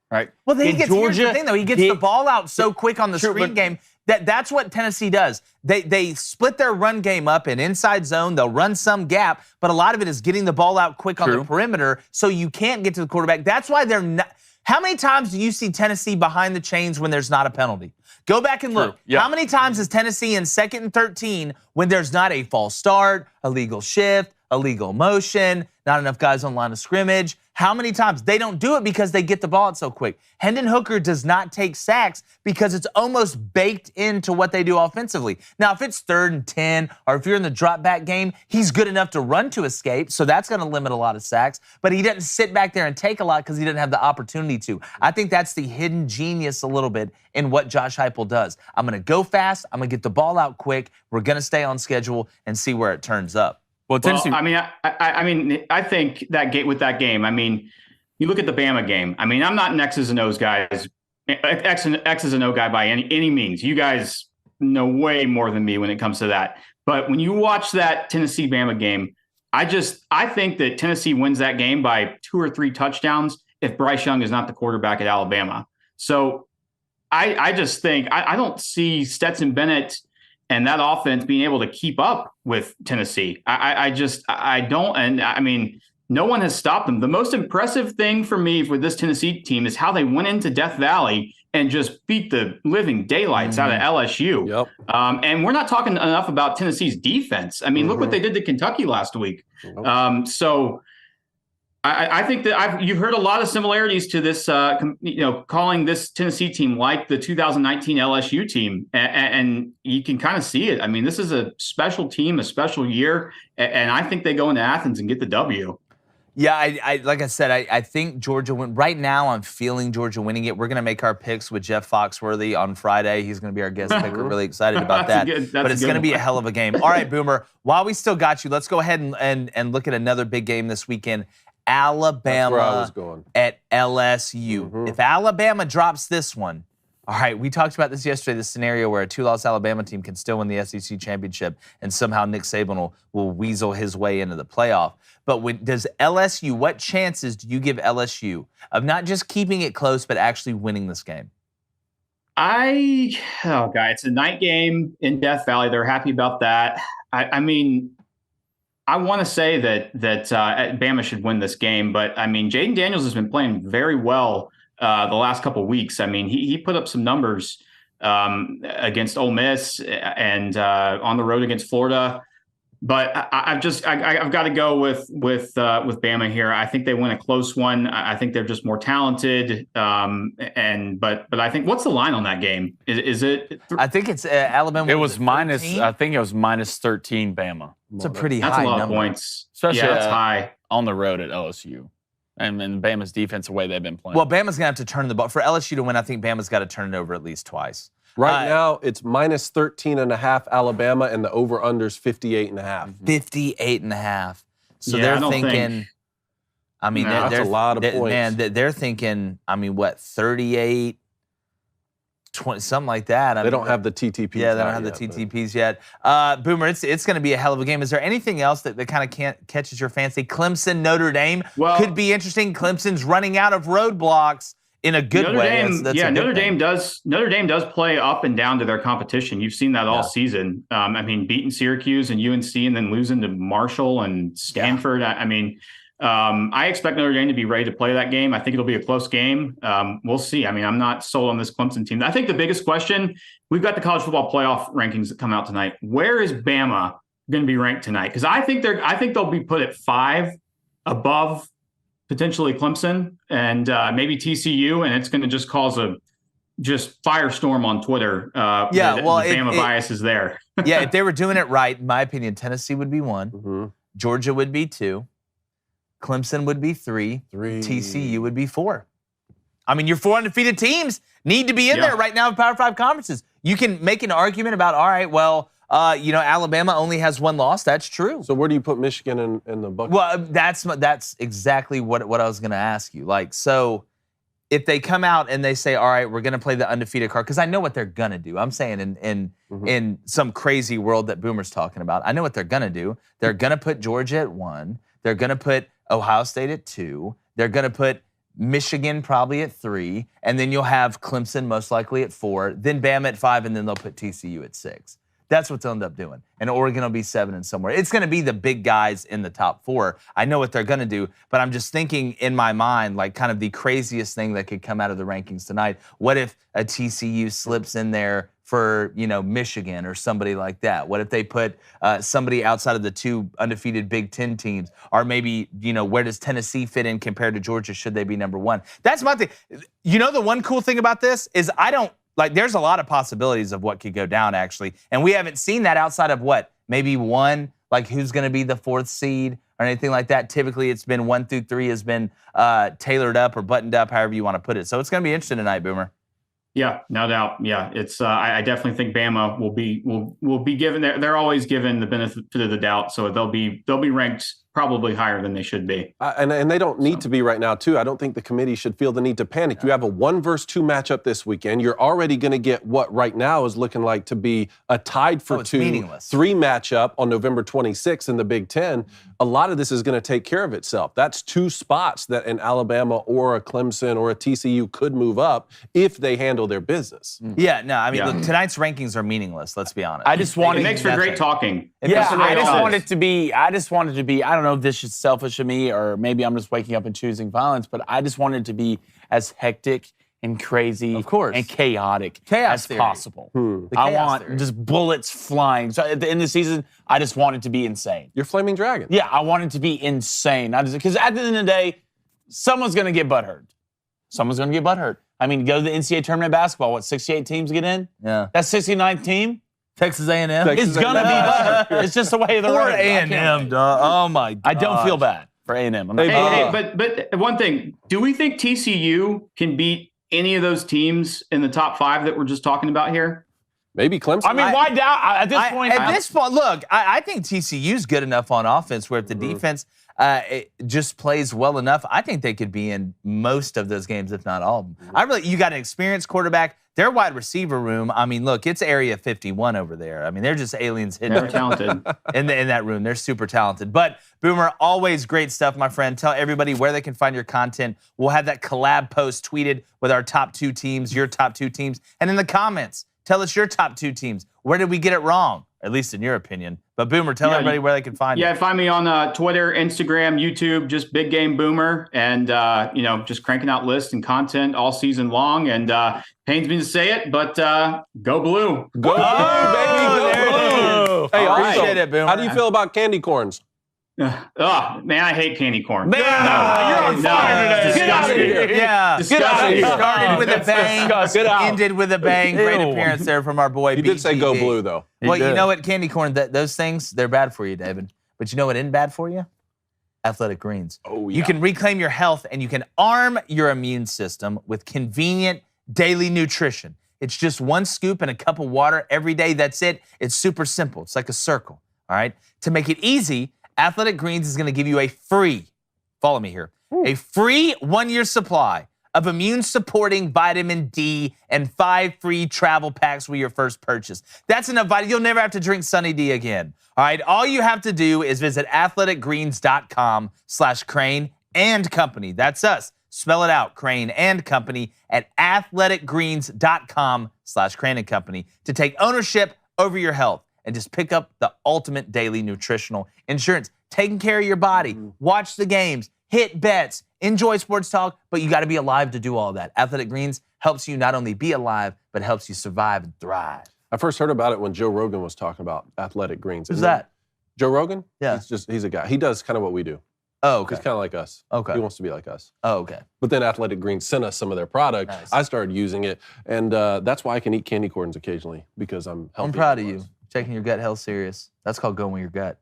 Right. Well, then here's the thing, though. He gets the ball out so quick on the screen game. That's what Tennessee does. They split their run game up in inside zone. They'll run some gap, but a lot of it is getting the ball out quick on the perimeter, so you can't get to the quarterback. That's why they're not. How many times do you see Tennessee behind the chains when there's not a penalty? Go back and look. Yeah. How many times is Tennessee in 2nd and 13 when there's not a false start, a legal shift, illegal motion, not enough guys on line of scrimmage. How many times? They don't do it because they get the ball out so quick. Hendon Hooker does not take sacks because it's almost baked into what they do offensively. Now, if it's 3rd and 10, or if you're in the drop back game, he's good enough to run to escape, so that's going to limit a lot of sacks. But he doesn't sit back there and take a lot because he didn't have the opportunity to. I think that's the hidden genius a little bit in what Josh Heupel does. I'm going to go fast. I'm going to get the ball out quick. We're going to stay on schedule and see where it turns up. Well, I think that game. I mean, you look at the Bama game. I mean, I'm not an X's and O's guys, X's and O guy by any means. You guys know way more than me when it comes to that. But when you watch that Tennessee Bama game, I think that Tennessee wins that game by 2 or 3 touchdowns if Bryce Young is not the quarterback at Alabama. So I just think I don't see Stetson Bennett and that offense being able to keep up with Tennessee. I don't. And I mean, no one has stopped them. The most impressive thing for me with this Tennessee team is how they went into Death Valley and just beat the living daylights out of LSU. Yep. And we're not talking enough about Tennessee's defense. I mean, look what they did to Kentucky last week. So I think that you've heard a lot of similarities to this, calling this Tennessee team like the 2019 LSU team, and you can kind of see it. I mean, this is a special team, a special year, and I think they go into Athens and get the W. Yeah, I like I said, I think Georgia win. Right now, I'm feeling Georgia winning it. We're going to make our picks with Jeff Foxworthy on Friday. He's going to be our guest picker. Really excited about that. But it's going to be a hell of a game. All right, Boomer, while we still got you, let's go ahead and look at another big game this weekend. Alabama at LSU. If Alabama drops this one, all right, we talked about this yesterday, the scenario where a 2-loss Alabama team can still win the SEC championship and somehow Nick Saban will weasel his way into the playoff. But does LSU, what chances do you give LSU of not just keeping it close, but actually winning this game? It's a night game in Death Valley. They're happy about that. I mean, I want to say that Bama should win this game, but I mean, Jaden Daniels has been playing very well the last couple of weeks. I mean, he put up some numbers against Ole Miss and on the road against Florida. But I've got to go with Bama here. I think they win a close one. I think they're just more talented. But I think, what's the line on that game? Is it? I think it's Alabama. It was minus. I think it was minus 13 Bama. It's a pretty high number. That's a lot of points, especially that's high on the road at LSU. And Bama's defense, the way they've been playing. Well, Bama's gonna have to turn the ball for LSU to win. I think Bama's got to turn it over at least twice. Right now, it's minus 13.5 Alabama, and the over-under's 58.5. 58.5. So they're thinking. I mean, that's a lot of points. Man, they're thinking. I mean, what 38, 20, something like that. They don't have the TTPs. Yeah, they don't have the TTPs yet. Boomer, it's going to be a hell of a game. Is there anything else that kind of catches your fancy? Clemson, Notre Dame could be interesting. Clemson's running out of roadblocks. In a good way. Notre Dame does play up and down to their competition. You've seen that all season. I mean, beating Syracuse and UNC and then losing to Marshall and Stanford. I mean, I expect Notre Dame to be ready to play that game. I think it'll be a close game. We'll see. I mean, I'm not sold on this Clemson team. I think the biggest question, we've got the college football playoff rankings that come out tonight. Where is Bama going to be ranked tonight? Because I think they'll be put at 5 above potentially Clemson and maybe TCU, and it's going to just cause a firestorm on Twitter. The Bama bias is there. Yeah, if they were doing it right, in my opinion, Tennessee would be 1, Georgia would be 2, Clemson would be 3, TCU would be 4. I mean, your 4 undefeated teams need to be in there right now in Power 5 conferences. You can make an argument about, all right, well, Alabama only has 1 loss. That's true. So where do you put Michigan in the bucket? Well, that's exactly what I was going to ask you. Like, so if they come out and they say, all right, we're going to play the undefeated card, because I know what they're going to do. I'm saying in some crazy world that Boomer's talking about, I know what they're going to do. They're going to put Georgia at 1. They're going to put Ohio State at 2. They're going to put Michigan probably at 3. And then you'll have Clemson most likely at 4. Then Bama at 5, and then they'll put TCU at 6. That's what they'll end up doing. And Oregon will be 7 and somewhere. It's going to be the big guys in the top 4. I know what they're going to do, but I'm just thinking in my mind, like kind of the craziest thing that could come out of the rankings tonight. What if a TCU slips in there for, Michigan or somebody like that? What if they put somebody outside of the 2 undefeated Big Ten teams? Or maybe, where does Tennessee fit in compared to Georgia? Should they be number 1? That's my thing. The one cool thing about this is there's a lot of possibilities of what could go down, actually. And we haven't seen that outside of maybe 1, who's going to be the 4th seed or anything like that. Typically, it's been 1 through 3 has been tailored up or buttoned up, however you want to put it. So it's going to be interesting tonight, Boomer. Yeah, no doubt. Yeah, it's. I definitely think Bama will be given. They're always given the benefit of the doubt, so they'll be ranked probably higher than they should be. And they don't need to be right now, too. I don't think the committee should feel the need to panic. You have a 1 versus 2 matchup this weekend. You're already going to get what right now is looking like to be a tied for 2-3 matchup on November 26th in the Big Ten. A lot of this is going to take care of itself. That's 2 spots that an Alabama or a Clemson or a TCU could move up if they handle their business. Yeah, no, I mean, look, tonight's rankings are meaningless, let's be honest. I just want it makes for great talking. I just want it to be, I don't know if this is selfish of me or maybe I'm just waking up and choosing violence, but I just want it to be as hectic and crazy and chaotic as possible. I want just bullets flying. So at the end of the season, I just want it to be insane. You're Flaming Dragon. Yeah, I want it to be insane. Because at the end of the day, someone's going to get butthurt. I mean, go to the NCAA tournament basketball. 68 teams get in? Yeah. That 69th team? Texas A&M? It's going to be butthurt. It's just the way of the world. A&M, dog. Oh, my God. I don't feel bad for A&M. But one thing. Do we think TCU can beat any of those teams in the top 5 that we're just talking about here? Maybe Clemson. I mean, why doubt? At this point, look, I think TCU's good enough on offense where if the defense it just plays well enough, I think they could be in most of those games, if not all of them. You got an experienced quarterback. Their wide receiver room, I mean, look, it's Area 51 over there. I mean, they're just aliens hidden. They're talented. in that room. They're super talented. But, Boomer, always great stuff, my friend. Tell everybody where they can find your content. We'll have that collab post tweeted with our top 2 teams, your top 2 teams. And in the comments, tell us your top 2 teams. Where did we get it wrong? At least in your opinion. But Boomer, tell everybody where they can find you. Yeah, find me on Twitter, Instagram, YouTube, just Big Game Boomer, and just cranking out lists and content all season long. And pains me to say it, but go blue. Go blue, baby. Go blue. Hey, appreciate it, Boomer. How do you feel about candy corns? Oh, man, I hate candy corn. Man, you're on fire today. Get out of here. Yeah. Disgusting. Started with a bang, ended with a bang. Great appearance there from our boy. He did say go blue, though. Well, you know what? Candy corn, those things, they're bad for you, David. But you know what isn't bad for you? Athletic Greens. Oh, yeah. You can reclaim your health and you can arm your immune system with convenient daily nutrition. It's just 1 scoop and a cup of water every day. That's it. It's super simple. It's like a circle, all right? To make it easy, Athletic Greens is going to give you a free, follow me here, a free 1-year supply of immune-supporting vitamin D and 5 free travel packs with your first purchase. That's enough vitamin. You'll never have to drink Sunny D again. All right, all you have to do is visit athleticgreens.com/Crane and Company. That's us. Spell it out, Crane and Company at athleticgreens.com/Crane and Company to take ownership over your health. And just pick up the ultimate daily nutritional insurance. Taking care of your body, watch the games, hit bets, enjoy sports talk, but you got to be alive to do all that. Athletic Greens helps you not only be alive, but helps you survive and thrive. I first heard about it when Joe Rogan was talking about Athletic Greens. Who's that? Joe Rogan? Yeah. He's a guy. He does kind of what we do. Oh, okay. He's kind of like us. Okay. He wants to be like us. Oh, okay. But then Athletic Greens sent us some of their product. Nice. I started using it, and that's why I can eat candy corns occasionally, because I'm healthy. I'm proud of you. Taking your gut health serious. That's called going with your gut.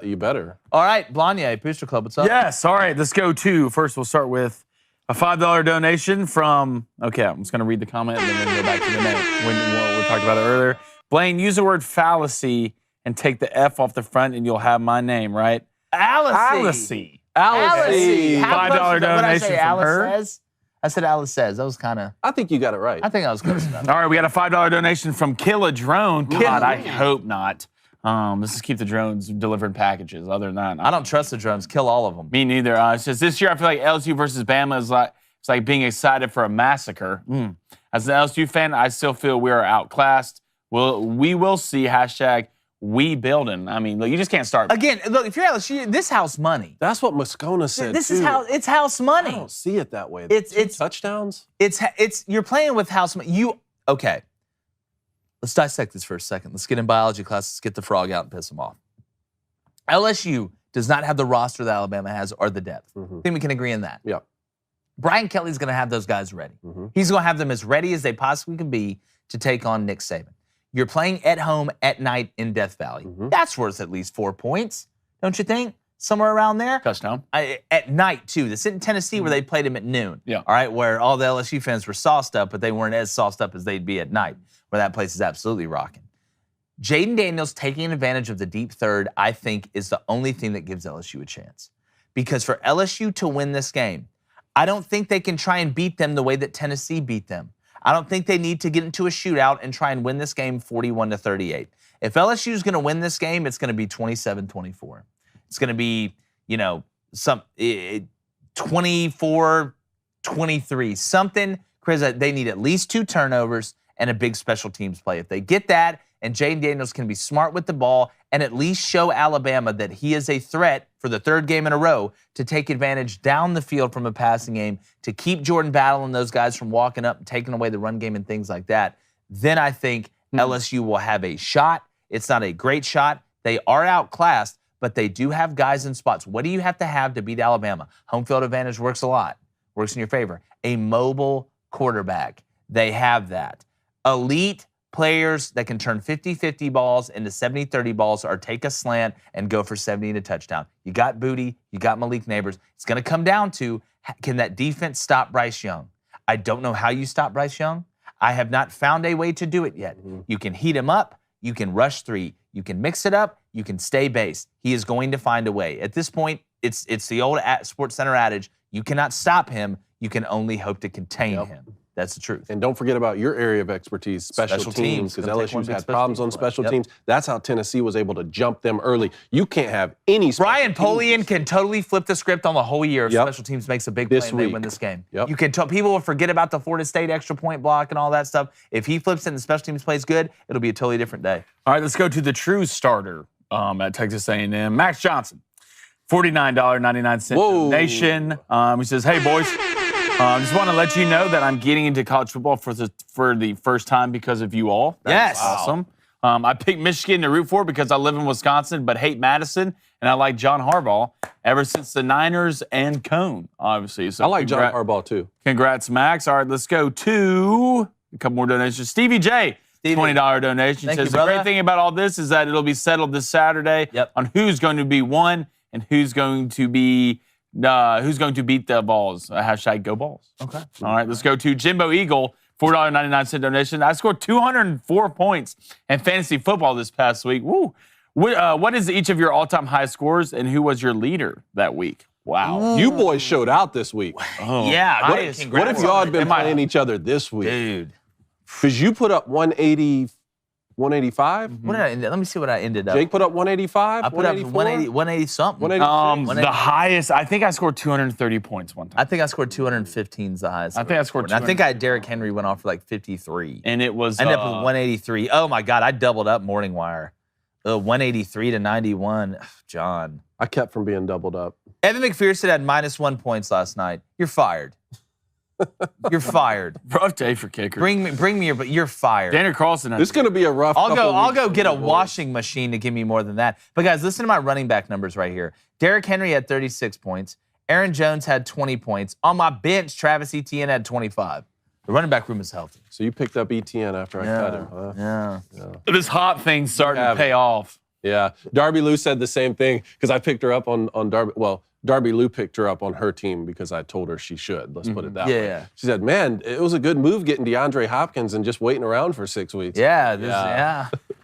You better. All right, Blanye, Booster Club, what's up? Yes, all right, let's go to, first we'll start with a $5 donation from, okay, I'm just going to read the comment and then we'll go back to the name. We talked about it earlier. Blaine, use the word fallacy and take the F off the front and you'll have my name, right? Alice. $5 donation What I say, from Alice her. says? I said Alice says. That was kind of... I think you got it right. I think I was close enough. All right, we got a $5 donation from Kill a Drone. God, I hope not. Let's just keep the drones delivering packages. Other than that, I don't trust the drones. Kill all of them. Me neither. It's just this year I feel like LSU versus Bama is like it's like being excited for a massacre. As an LSU fan, I still feel we are outclassed. We will see #we building. I mean, look, you just can't start. Again, look, if you're LSU, this house money. That's what Moscona said. This is it's house money. I don't see it that way. It's touchdowns. It's you're playing with house money. Okay. Let's dissect this for a second. Let's get in biology class. Let's get the frog out and piss him off. LSU does not have the roster that Alabama has or the depth. I think we can agree on that. Yeah. Brian Kelly's going to have those guys ready. He's going to have them as ready as they possibly can be to take on Nick Saban. You're playing at home at night in Death Valley. That's worth at least 4 points, don't you think? Somewhere around there. Touchdown. At night, too. This in Tennessee where they played him at noon. Yeah. All right, where all the LSU fans were sauced up, but they weren't as sauced up as they'd be at night, where that place is absolutely rocking. Jaden Daniels taking advantage of the deep third, I think, is the only thing that gives LSU a chance. Because for LSU to win this game, I don't think they can try and beat them the way that Tennessee beat them. I don't think they need to get into a shootout and try and win this game 41-38. If LSU is going to win this game, it's going to be 27-24. It's going to be, 24-23, something crazy. They need at least 2 turnovers and a big special teams play. If they get that, and Jaden Daniels can be smart with the ball and at least show Alabama that he is a threat for the 3rd game in a row to take advantage down the field from a passing game, to keep Jordan Battle and those guys from walking up and taking away the run game and things like that, then I think LSU will have a shot. It's not a great shot. They are outclassed, but they do have guys in spots. What do you have to beat Alabama? Home field advantage works a lot, works in your favor. A mobile quarterback. They have that. Elite players that can turn 50-50 balls into 70-30 balls or take a slant and go for 70 and a touchdown. You got Booty, you got Malik Neighbors. It's going to come down to, can that defense stop Bryce Young? I don't know how you stop Bryce Young. I have not found a way to do it yet. You can heat him up. You can rush 3. You can mix it up. You can stay base. He is going to find a way. At this point, it's the old Sports Center adage, you cannot stop him. You can only hope to contain him. That's the truth. And don't forget about your area of expertise, special teams, because LSU's had problems on special teams. That's how Tennessee was able to jump them early. You can't have any special Brian teams. Polian can totally flip the script on the whole year if special teams makes a big play and they win this game. You can tell people will forget about the Florida State extra point block and all that stuff. If he flips it and the special teams plays good, it'll be a totally different day. All right, let's go to the true starter at Texas A&M, Max Johnson. $49.99 donation. He says, hey, boys. Just want to let you know that I'm getting into college football for the first time because of you all. That's awesome. I picked Michigan to root for because I live in Wisconsin but hate Madison, and I like John Harbaugh ever since the Niners and Cone, obviously. So I like John Harbaugh, too. Congrats, Max. All right, let's go to a couple more donations. Stevie J, $20 donation. Thank says, you, the great thing about all this is that it'll be settled this Saturday on who's going to be one and who's going to beat the Vols. Hashtag go Vols. Okay. All right, let's go to Jimbo Eagle, $4.99 donation. I scored 204 points in fantasy football this past week. Woo. What is each of your all-time high scores, and who was your leader that week? Wow. You boys showed out this week. Yeah. What if y'all had been playing each other this week? Dude. Because you put up 180, 185? What did I end? Let me see what I ended up. Jake put up 185? I put up 180 something. 186? The highest, I think I scored 230 points one time. I think I scored 215 is the highest. I think I scored 200. I think I had Derrick Henry went off for like 53. And it was... I ended up with 183. Oh, my God. I doubled up Morning Wire. 183 to 91. John. I kept from being doubled up. Evan McPherson had -1 points last night. You're fired. You're fired. Rough day for kickers. Bring me your, but you're fired. Daniel Carlson. This is going to be a rough I'll go get a washing machine to give me more than that. But guys, listen to my running back numbers right here. Derrick Henry had 36 points. Aaron Jones had 20 points. On my bench, Travis Etienne had 25. The running back room is healthy. So you picked up Etienne after I cut him, huh? Yeah. This hot thing's starting to pay off. Yeah. Darby Lou said the same thing because I picked her up on Darby. Well, Darby Lou picked her up on her team because I told her she should. Let's put it that way. Yeah. She said, man, it was a good move getting DeAndre Hopkins and just waiting around for 6 weeks. Yeah. It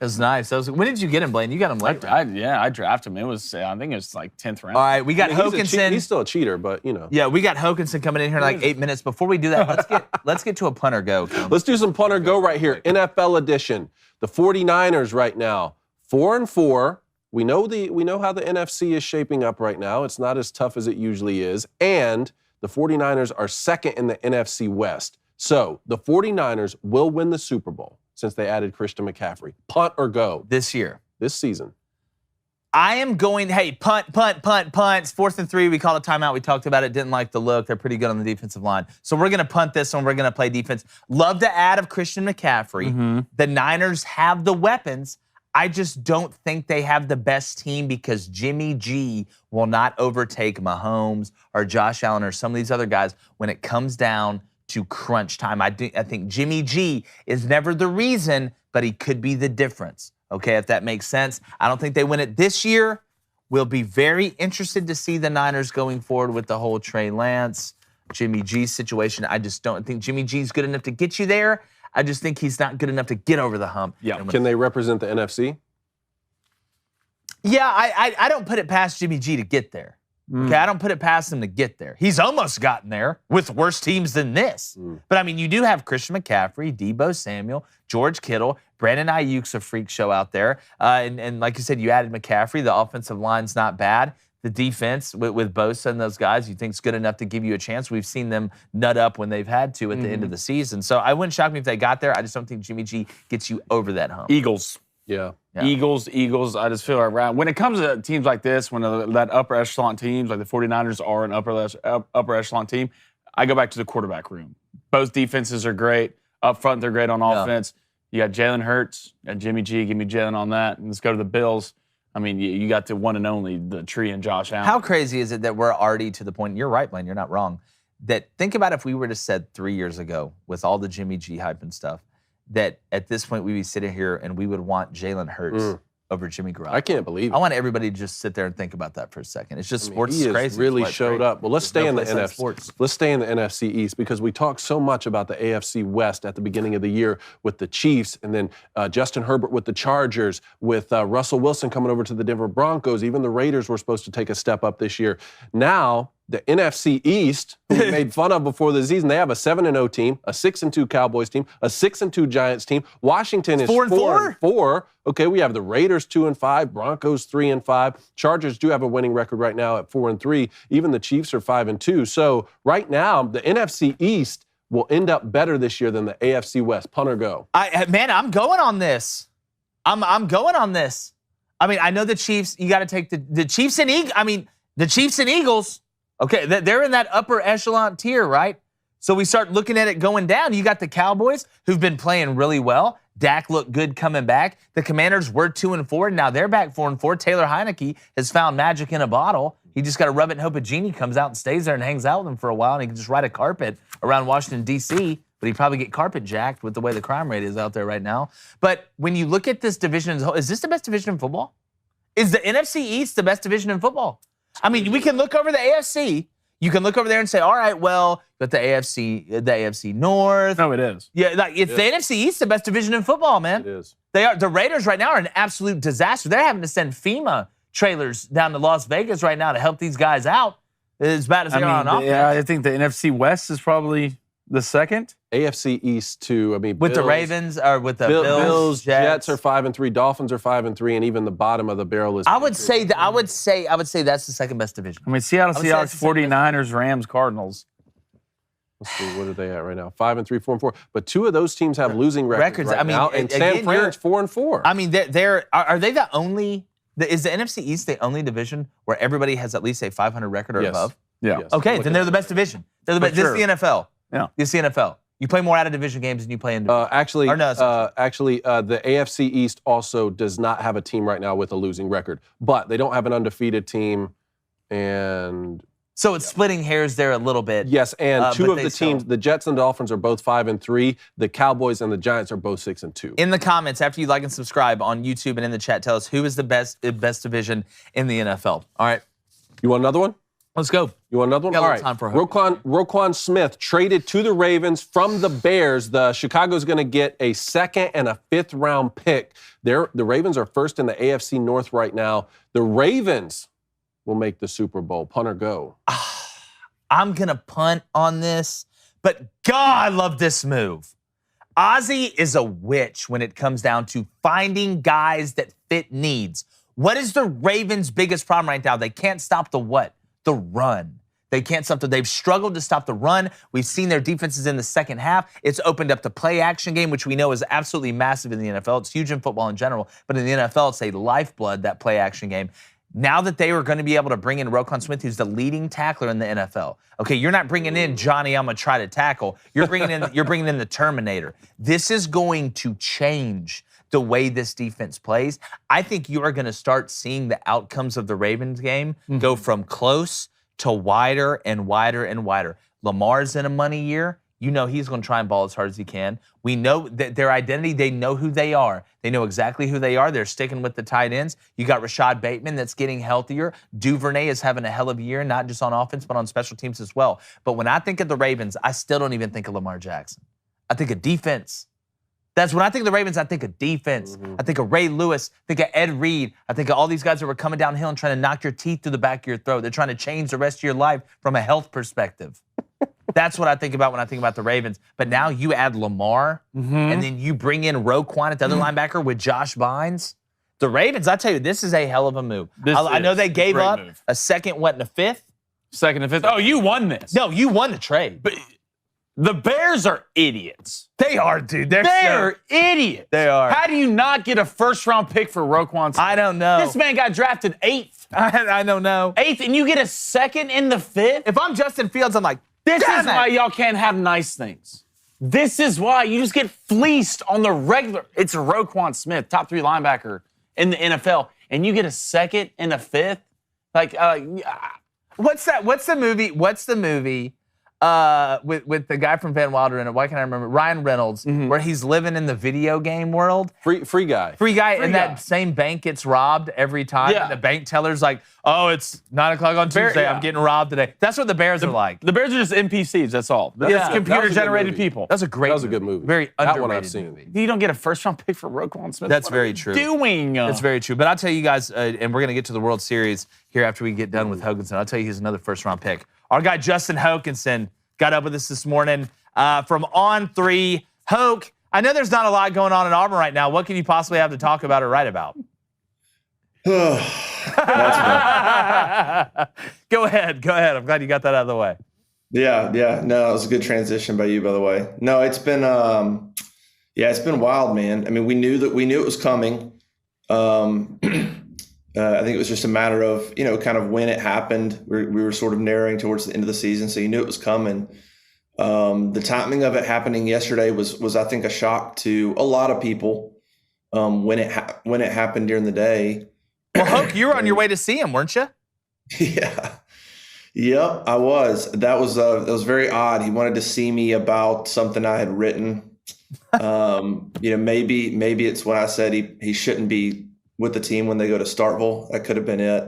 was nice. When did you get him, Blaine? You got him late. I drafted him. I think it was like 10th round. All right, we got Hokanson. He's still a cheater, but you know. Yeah, we got Hokanson coming in here in like 8 minutes. Before we do that, let's get to a punter go. Let's do some punter go right here. NFL edition. The 49ers right now, 4-4. We know how the NFC is shaping up right now. It's not as tough as it usually is. And the 49ers are second in the NFC West. So the 49ers will win the Super Bowl since they added Christian McCaffrey. Punt or go. This year. This season. I am going, hey, punt. It's 4th and 3. We called a timeout. We talked about it. Didn't like the look. They're pretty good on the defensive line. So we're going to punt this one. We're going to play defense. Love the add of Christian McCaffrey. Mm-hmm. The Niners have the weapons. I just don't think they have the best team because Jimmy G will not overtake Mahomes or Josh Allen or some of these other guys when it comes down to crunch time. I think Jimmy G is never the reason, but he could be the difference. Okay, if that makes sense. I don't think they win it this year. We'll be very interested to see the Niners going forward with the whole Trey Lance, Jimmy G situation. I just don't think Jimmy G is good enough to get you there. I just think he's not good enough to get over the hump. Yeah. Can they represent the NFC? Yeah, I don't put it past Jimmy G to get there. Okay, I don't put it past him to get there. He's almost gotten there with worse teams than this. But, I mean, you do have Christian McCaffrey, Deebo Samuel, George Kittle, Brandon Ayuk's a freak show out there. And like you said, you added McCaffrey. The offensive line's not bad. The defense with Bosa and those guys you think is good enough to give you a chance. We've seen them nut up when they've had to at the end of the season. So I wouldn't shock me if they got there. I just don't think Jimmy G gets you over that hump. Eagles. Yeah. Eagles. I just feel like when it comes to teams like this, when that upper echelon teams, like the 49ers are an upper echelon team, I go back to the quarterback room. Both defenses are great. Up front, they're great on offense. You got Jalen Hurts, you got Jimmy G. Give me Jalen on that. And let's go to the Bills. I mean, you got the one and only, the tree and Josh Allen. How crazy is it that we're already to the point, you're right, Blaine, you're not wrong, that think about if we were to said 3 years ago with all the Jimmy G hype and stuff, that at this point we'd be sitting here and we would want Jalen Hurts over Jimmy Garoppolo. I can't believe it. I want everybody to just sit there and think about that for a second. It's just sports he is crazy. Has really showed up. Well, let's stay in the NFC. Let's stay in the NFC East because we talked so much about the AFC West at the beginning of the year with the Chiefs and then Justin Herbert with the Chargers, with Russell Wilson coming over to the Denver Broncos. Even the Raiders were supposed to take a step up this year. Now, the NFC East, who we made fun of before the season, they have a 7-0 team, a 6-2 Cowboys team, a 6-2 Giants team. Washington is 4-4. Okay, we have the Raiders 2-5, Broncos 3-5. Chargers do have a winning record right now at 4-3. Even the Chiefs are 5-2. So right now, the NFC East will end up better this year than the AFC West. Punt or go? I'm going on this. I'm going on this. I mean, I know the Chiefs. You got to take the Chiefs and Eagles. I mean, the Chiefs and Eagles. Okay, they're in that upper echelon tier, right? So we start looking at it going down. You got the Cowboys, who've been playing really well. Dak looked good coming back. The Commanders were 2-4. Now they're back 4-4. Taylor Heineke has found magic in a bottle. He just got to rub it and hope a genie comes out and stays there and hangs out with him for a while, and he can just ride a carpet around Washington, D.C., but he'd probably get carpet jacked with the way the crime rate is out there right now. But when you look at this division as a whole, is this the best division in football? Is the NFC East the best division in football? I mean, we can look over the AFC. You can look over there and say, all right, well, but the AFC North. No, it is. Yeah, like it's the NFC East, the best division in football, man. It is. They are. The Raiders right now are an absolute disaster. They're having to send FEMA trailers down to Las Vegas right now to help these guys out. As bad as they are on offense. Yeah, I think the NFC West is probably the second. AFC East too. I mean, with Bills, the Ravens or with the Bills, Jets are 5-3, Dolphins are 5-3, and even the bottom of the barrel is. I would say that's the second best division. I mean, Seattle Seahawks, 49ers, Rams, Cardinals. Let's see, what are they at right now? 5-3, 4-4. But two of those teams have losing records right now, and San Fran's 4-4. I mean, are they the only? Is the NFC East the only division where everybody has at least a 500 record or above? Yeah. Yes. Okay, then they're the best division. They're the best. This is the NFL. Yeah. This is the NFL. You play more out of division games than you play in division. The AFC East also does not have a team right now with a losing record, but they don't have an undefeated team, and so it's splitting hairs there a little bit. Yes, and two of the teams, the Jets and Dolphins, are both 5-3. The Cowboys and the Giants are both 6-2. In the comments, after you like and subscribe on YouTube and in the chat, tell us who is the best division in the NFL. All right, you want another one? Let's go. You want another one? Got a All little right. time for Roquan Smith traded to the Ravens from the Bears. The Chicago's going to get a 2nd and a 5th round pick. The Ravens are first in the AFC North right now. The Ravens will make the Super Bowl. Punt or go? I'm going to punt on this, but God, I love this move. Ozzie is a witch when it comes down to finding guys that fit needs. What is the Ravens' biggest problem right now? They can't stop the what? The run. They can't stop they've struggled to stop the run. We've seen their defenses in the second half. It's opened up the play action game, which we know is absolutely massive in the NFL. It's huge in football in general, but in the NFL, it's a lifeblood, that play action game. Now that they were going to be able to bring in Roquan Smith, who's the leading tackler in the NFL. Okay, you're not bringing in Johnny, I'm going to try to tackle. You're bringing in the Terminator. This is going to change the way this defense plays. I think you are going to start seeing the outcomes of the Ravens game go from close to wider and wider and wider. Lamar's in a money year. You know he's going to try and ball as hard as he can. We know that their identity, they know who they are. They know exactly who they are. They're sticking with the tight ends. You got Rashad Bateman that's getting healthier. Duvernay is having a hell of a year, not just on offense, but on special teams as well. But when I think of the Ravens, I still don't even think of Lamar Jackson. I think of defense. That's when I think of the Ravens, I think of defense. I think of Ray Lewis, I think of Ed Reed. I think of all these guys that were coming downhill and trying to knock your teeth through the back of your throat. They're trying to change the rest of your life from a health perspective. That's what I think about when I think about the Ravens. But now you add Lamar, and then you bring in Roquan at the other linebacker with Josh Bynes. The Ravens, I tell you, this is a hell of a move. I know they gave up a second, and a fifth? Second and fifth. Oh, you won this. No, you won the trade. But the Bears are idiots. They are, dude. They're idiots. They are. How do you not get a first-round pick for Roquan Smith? I don't know. This man got drafted 8th. I don't know. 8th, and you get a second in the 5th? If I'm Justin Fields, I'm like, this is why y'all can't have nice things. This is why you just get fleeced on the regular. It's Roquan Smith, top 3 linebacker in the NFL, and you get a second and a 5th? Like, what's that? What's the movie with the guy from Van Wilder in it? Why can't I remember? Ryan Reynolds, where he's living in the video game world. Free guy. That same bank gets robbed every time. Yeah. And the bank teller's like, oh, it's 9 o'clock on Tuesday. I'm getting robbed today. That's what the Bears are like. The Bears are just NPCs, that's all. It's computer-generated people. That's a great That was a good movie. Very that underrated one I've seen. movie. You don't get a first-round pick for Roquan Smith. That's very true. That's very true. But I'll tell you guys, and we're going to get to the World Series here after we get done with Hokanson. I'll tell you he's another first-round pick. Our guy, Justin Hokanson, got up with us this morning from On 3. Hoke, I know there's not a lot going on in Auburn right now. What can you possibly have to talk about or write about? Go ahead. I'm glad you got that out of the way. Yeah. No, it was a good transition by you, by the way. No, it's been it's been wild, man. I mean, we knew it was coming. I think it was just a matter of, kind of when it happened. We were sort of narrowing towards the end of the season, so you knew it was coming. The timing of it happening yesterday was I think a shock to a lot of people when it happened during the day. Well, Hoke, you were on your way to see him, weren't you? Yeah. Yep, I was. That was very odd. He wanted to see me about something I had written. Maybe it's when I said he shouldn't be with the team when they go to Starkville. That could have been it.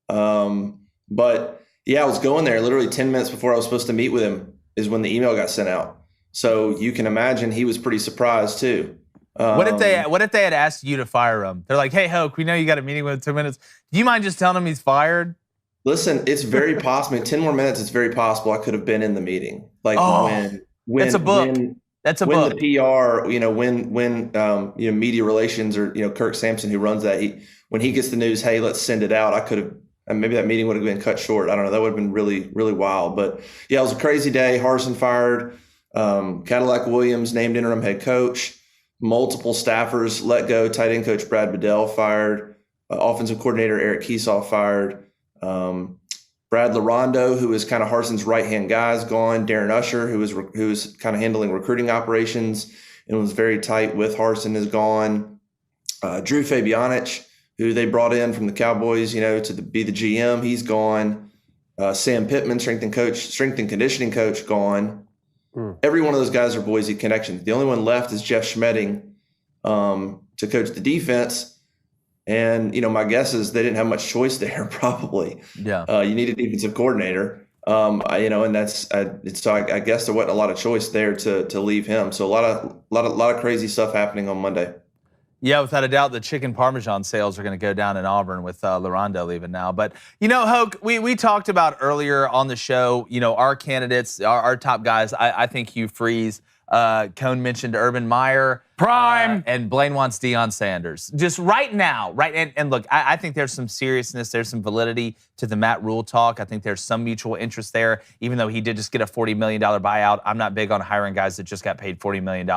But yeah, I was going there literally 10 minutes before I was supposed to meet with him is when the email got sent out. So you can imagine he was pretty surprised too. What if they had asked you to fire him? They're like, hey, Hoke, we know you got a meeting with 2 minutes. Do you mind just telling him he's fired? Listen, it's very possible. In 10 more minutes, it's very possible I could have been in the meeting. Like when it's a book. That's a book. When the PR, when media relations or, Kirk Sampson, who runs that, when he gets the news, hey, let's send it out, I could have, and maybe that meeting would have been cut short. I don't know. That would have been really, really wild. But yeah, it was a crazy day. Harsin fired. Cadillac Williams named interim head coach. Multiple staffers let go. Tight end coach Brad Bedell fired. Offensive coordinator Eric Keesaw fired. Brad LaRondo, who is kind of Harsin's right-hand guy, is gone. Darren Usher, who was kind of handling recruiting operations and was very tight with Harsin, is gone. Drew Fabianich, who they brought in from the Cowboys, to be the GM, he's gone. Sam Pittman, strength and conditioning coach, gone. Every one of those guys are Boise connections. The only one left is Jeff Schmedding to coach the defense. And, my guess is they didn't have much choice there, probably. Yeah. You need a defensive coordinator. And that's so I guess there wasn't a lot of choice there to leave him. So a lot of crazy stuff happening on Monday. Yeah, without a doubt, the chicken parmesan sales are going to go down in Auburn with LaRondo leaving now. But, Hoke, we talked about earlier on the show, our candidates, our top guys. I think Hugh Freeze Cone mentioned Urban Meyer. Prime. And Blaine wants Deion Sanders. Just right now, right? And look, I think there's some seriousness, there's some validity to the Matt Rule talk. I think there's some mutual interest there, even though he did just get a $40 million buyout. I'm not big on hiring guys that just got paid $40 million.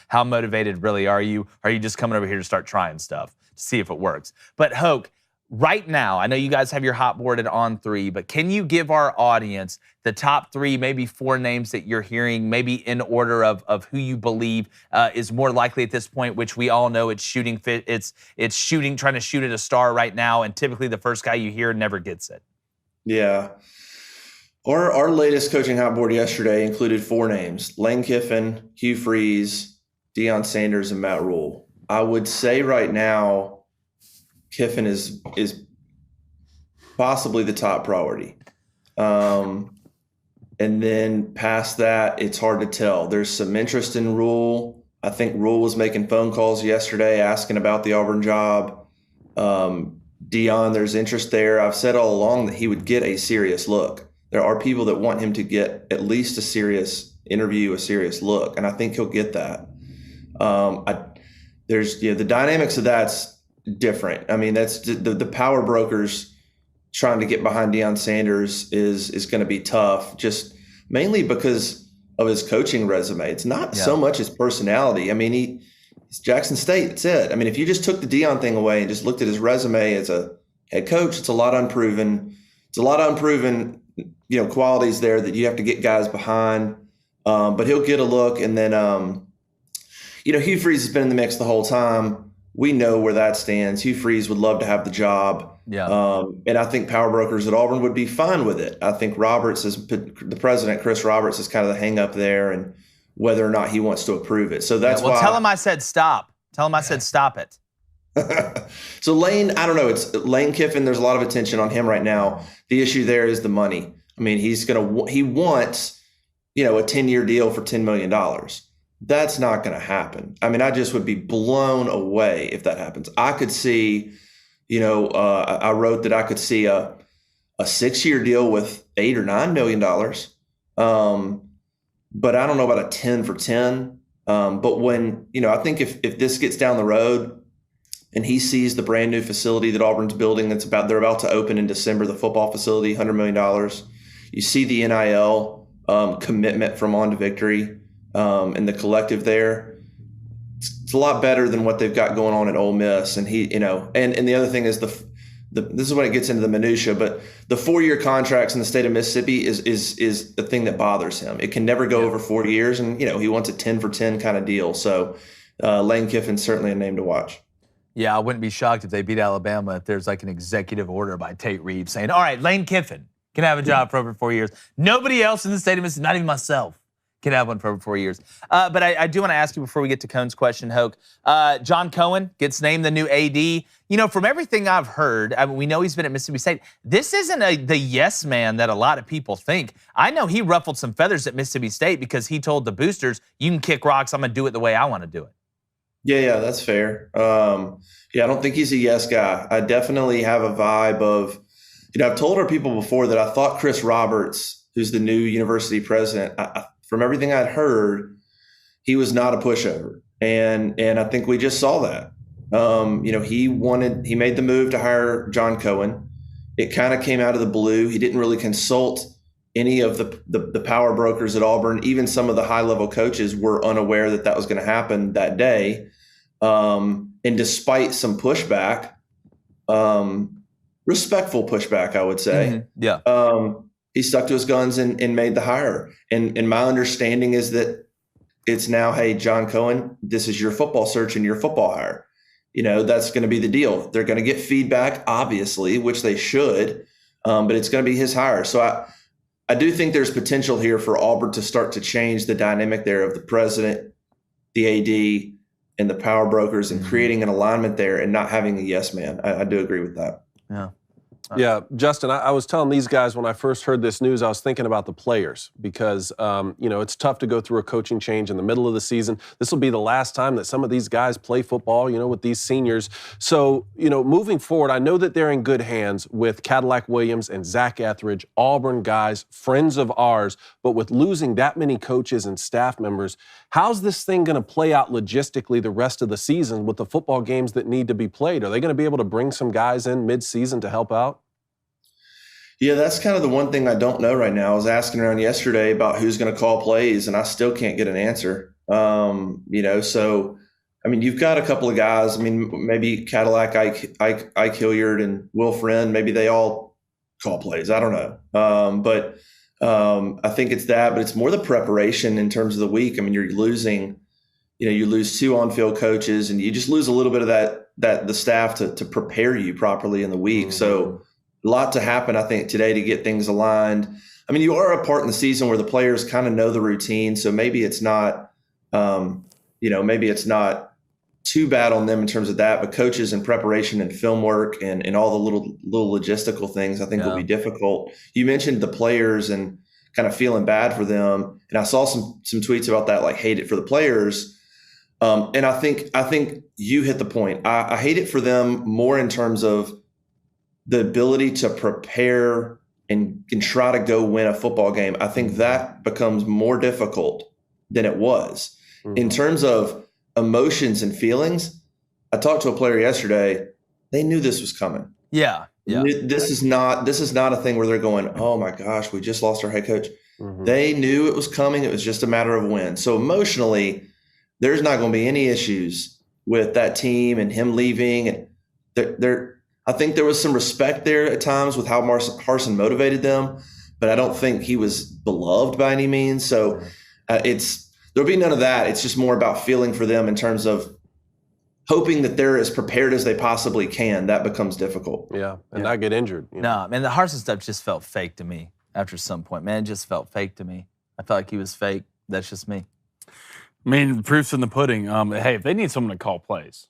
How motivated really are you? Are you just coming over here to start trying stuff to see if it works? But Hoke, right now, I know you guys have your hot board at On 3, but can you give our audience the top 3, maybe 4 names that you're hearing, maybe in order of who you believe is more likely at this point, which we all know it's shooting fit. It's shooting, trying to shoot at a star right now, and typically the first guy you hear never gets it. Yeah. Our latest coaching hot board yesterday included 4 names: Lane Kiffin, Hugh Freeze, Deion Sanders, and Matt Rule. I would say right now, Kiffin is possibly the top priority. And then past that, it's hard to tell. There's some interest in Rule. I think Rule was making phone calls yesterday asking about the Auburn job. Deion, there's interest there. I've said all along that he would get a serious look. There are people that want him to get at least a serious interview, a serious look, and I think he'll get that. There's the dynamics of that's different. I mean, that's the power brokers trying to get behind Deion Sanders is going to be tough, just mainly because of his coaching resume. It's not so much his personality. I mean, he's Jackson State. That's it. I mean, if you just took the Deion thing away and just looked at his resume as a head coach, it's a lot unproven. It's a lot of unproven, qualities there that you have to get guys behind. But he'll get a look, and then Hugh Freeze has been in the mix the whole time. We know where that stands. Hugh Freeze would love to have the job. Yeah. And I think power brokers at Auburn would be fine with it. I think the president, Chris Roberts, is kind of the hang up there, and whether or not he wants to approve it. So that's why. Tell him I said stop. Tell him I said stop it. So Lane, I don't know. It's Lane Kiffin. There's a lot of attention on him right now. The issue there is the money. I mean, he wants, a 10-year deal for $10 million. That's not going to happen. I mean, I just would be blown away if that happens. I could see, I wrote that I could see a 6-year deal with $8 or $9 million. But I don't know about a 10 for 10. But when, I think if this gets down the road and he sees the brand new facility that Auburn's building, they're about to open in December, the football facility, $100 million. You see the NIL commitment from On to Victory. And the collective there, it's a lot better than what they've got going on at Ole Miss. And and the other thing is this is when it gets into the minutia, but the 4-year contracts in the state of Mississippi is the thing that bothers him. It can never go over 4 years, and he wants a 10 for 10 kind of deal. So Lane Kiffin's certainly a name to watch. Yeah, I wouldn't be shocked if they beat Alabama if there's like an executive order by Tate Reeves saying, all right, Lane Kiffin can have a job for over 4 years. Nobody else in the state of Mississippi, not even myself, can have one for over 4 years. But I do want to ask you before we get to Cone's question, Hoke. John Cohen gets named the new AD. From everything I've heard, we know he's been at Mississippi State. This isn't the yes man that a lot of people think. I know he ruffled some feathers at Mississippi State because he told the boosters, you can kick rocks, I'm going to do it the way I want to do it. Yeah, that's fair. I don't think he's a yes guy. I definitely have a vibe of, I've told our people before that I thought Chris Roberts, who's the new university president, from everything I'd heard, he was not a pushover. And I think we just saw that. He made the move to hire John Cohen. It kind of came out of the blue. He didn't really consult any of the power brokers at Auburn. Even some of the high-level coaches were unaware that was going to happen that day. And despite some pushback, respectful pushback, I would say, he stuck to his guns and made the hire. And my understanding is that it's now, hey, John Cohen, this is your football search and your football hire. That's going to be the deal. They're going to get feedback, obviously, which they should, but it's going to be his hire. So I do think there's potential here for Auburn to start to change the dynamic there of the president, the AD, and the power brokers, and creating an alignment there and not having a yes man. I do agree with that. Yeah. Yeah, Justin, I was telling these guys when I first heard this news, I was thinking about the players because, it's tough to go through a coaching change in the middle of the season. This will be the last time that some of these guys play football, with these seniors. So, moving forward, I know that they're in good hands with Cadillac Williams and Zach Etheridge, Auburn guys, friends of ours. But with losing that many coaches and staff members, how's this thing going to play out logistically the rest of the season with the football games that need to be played? Are they going to be able to bring some guys in mid-season to help out? Yeah, that's kind of the one thing I don't know right now. I was asking around yesterday about who's going to call plays, and I still can't get an answer. So, you've got a couple of guys. Maybe Cadillac, Ike Hilliard, and Will Friend, maybe they all call plays. I don't know. But I think it's that, but it's more the preparation in terms of the week. You're losing, you lose 2 on-field coaches, and you just lose a little bit of that the staff to prepare you properly in the week. Mm-hmm. So a lot to happen, I think, today to get things aligned. You are a part in the season where the players kind of know the routine, so maybe it's not, maybe it's not too bad on them in terms of that. But coaches and preparation and film work and all the little logistical things, I think, will be difficult. You mentioned the players and kind of feeling bad for them, and I saw some tweets about that, like hate it for the players. And I think you hit the point. I hate it for them more in terms of the ability to prepare and try to go win a football game. I think that becomes more difficult than it was. Mm-hmm. In terms of emotions and feelings, I talked to a player yesterday. They knew this was coming. Yeah. This is not a thing where they're going, oh my gosh, we just lost our head coach. Mm-hmm. They knew it was coming. It was just a matter of when. So emotionally, there's not going to be any issues with that team and him leaving. I think there was some respect there at times with how Harsin motivated them, but I don't think he was beloved by any means. So there'll be none of that. It's just more about feeling for them in terms of hoping that they're as prepared as they possibly can. That becomes difficult. Yeah, and not get injured. No, man, the Harsin stuff just felt fake to me after some point. Man, it just felt fake to me. I felt like he was fake. That's just me. The proof's in the pudding. Hey, if they need someone to call plays.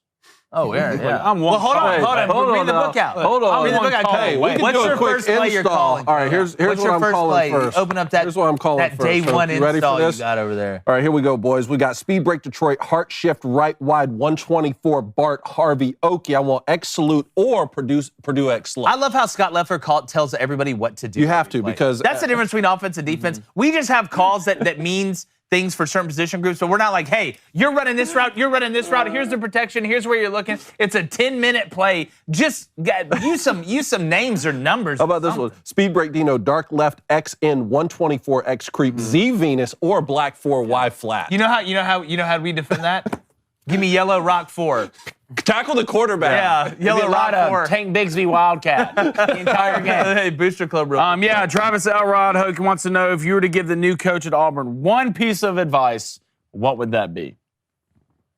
Oh, yeah. Hold on. Read the book out. Hold on. Read the book out. Hey, what's your first play you're calling? All right, here's what I'm calling first. Open up that, here's what I'm calling that first. day one you ready install for this? You got over there. All right, here we go, boys. We got speed break Detroit, heart shift right wide 124 Bart Harvey Okie. I want X salute or Purdue X slow. I love how Scott Leffler tells everybody what to do. You have to because that's the difference between offense and defense. We just have calls that means things for certain position groups, but we're not like, hey, you're running this route, here's the protection, here's where you're looking. It's a 10-minute play. Just use some names or numbers. How about this one? Speed break Dino, dark left XN 124 X creep, Z Venus or black 4 Y flat. You know how we defend that? Give me yellow rock 4. Tackle the quarterback. Yeah, yellow rock 4. Tank Bigsby Wildcat the entire game. Hey, Booster Club. Travis Elrod Hoke wants to know if you were to give the new coach at Auburn one piece of advice, what would that be?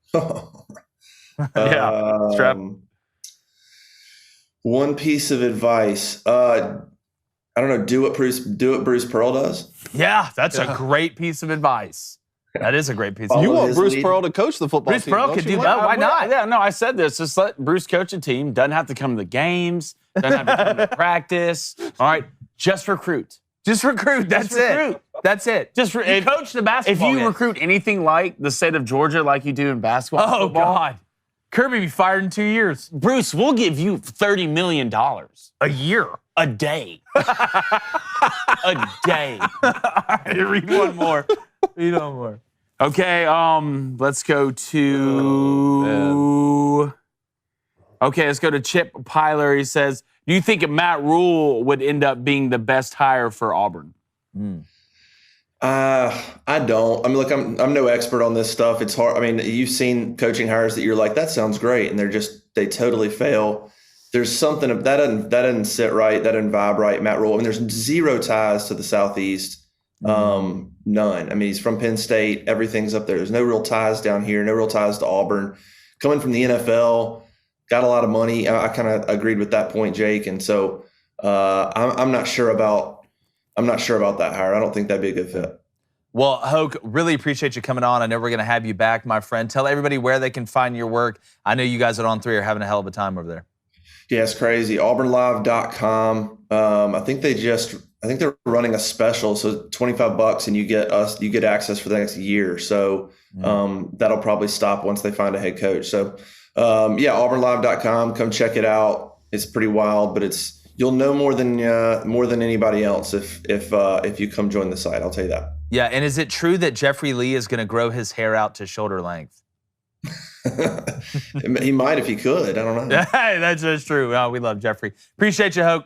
Strap. One piece of advice. I don't know. Do what Bruce Pearl does. Yeah, that's a great piece of advice. That is a great piece. You want Bruce Pearl to coach the football team. Bruce Pearl could do that. Why not? Yeah, no, I said this. Just let Bruce coach a team. Doesn't have to come to the games. Doesn't have to come to practice. All right, just recruit. That's it. That's it. Coach the basketball. If you recruit anything like the state of Georgia, like you do in basketball, God, Kirby be fired in 2 years. Bruce, we'll give you $30 million a year, a day, a day. All right, read one more. Okay, let's go to. Let's go to Chip Pyler. He says, "Do you think Matt Rule would end up being the best hire for Auburn?" I don't. Look, I'm no expert on this stuff. It's hard. You've seen coaching hires that you're like, that sounds great, and they totally fail. There's something that doesn't sit right. That doesn't vibe right. Matt Rule. There's zero ties to the Southeast. None. He's from Penn State. Everything's up there. There's no real ties down here. No real ties to Auburn. Coming from the NFL, got a lot of money. I kind of agreed with that point, Jake. And so I'm not sure about that hire. I don't think that'd be a good fit. Well, Hoke, really appreciate you coming on. I know we're going to have you back, my friend. Tell everybody where they can find your work. I know you guys at On3 are having a hell of a time over there. Yeah, it's crazy. AuburnLive.com. I think they're running a special, so $25, and you get access for the next year. So that'll probably stop once they find a head coach. So AuburnLive.com. Come check it out. It's pretty wild, but you'll know more than anybody else if you come join the site. I'll tell you that. Yeah, and is it true that Jeffrey Lee is going to grow his hair out to shoulder length? He might if he could. I don't know. Hey, that's true. Oh, we love Jeffrey. Appreciate you, Hoke.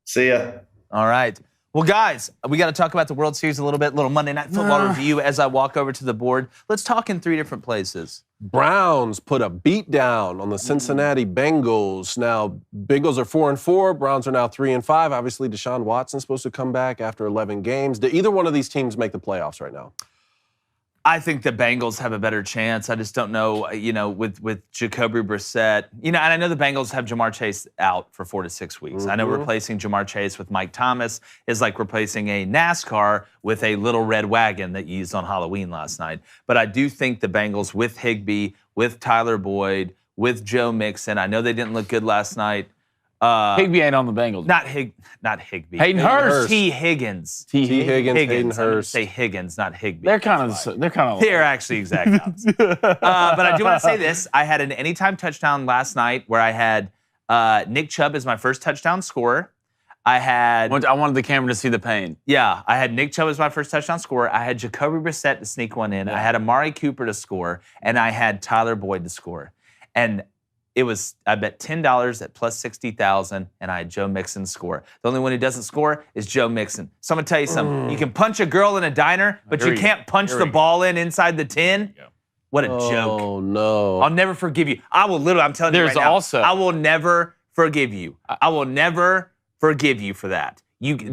See ya. All right. Well, guys, we got to talk about the World Series a little bit. Little Monday Night Football review as I walk over to the board. Let's talk in 3 different places. Browns put a beat down on the Cincinnati Bengals. Now, Bengals are 4-4. Browns are now 3-5. Obviously, Deshaun Watson's supposed to come back after 11 games. Do either one of these teams make the playoffs right now? I think the Bengals have a better chance. I just don't know, with Jacoby Brissett. And I know the Bengals have Jamar Chase out for 4 to 6 weeks. I know replacing Jamar Chase with Mike Thomas is like replacing a NASCAR with a little red wagon that you used on Halloween last night. But I do think the Bengals with Higbee, with Tyler Boyd, with Joe Mixon. I know they didn't look good last night. Higbee ain't on the Bengals. Not Higbee. Hayden Hurst. T. Higgins. Hayden I'm gonna Hurst. say Higgins, not Higbee. They're kind of. They're actually exact opposite. But I do want to say this: I had an anytime touchdown last night where I had Nick Chubb as my first touchdown scorer. I wanted the camera to see the pain. Yeah, I had Nick Chubb as my first touchdown scorer. I had Jacoby Brissett to sneak one in. Yeah. I had Amari Cooper to score, and I had Tyler Boyd to score. And I bet $10 at plus 60,000, and I had Joe Mixon score. The only one who doesn't score is Joe Mixon. So I'm going to tell you something. You can punch a girl in a diner, but you can't punch the ball inside the 10. Yeah. What a joke. Oh, no. I'll never forgive you. I'm telling you right now. I will never forgive you. I will never forgive you for that.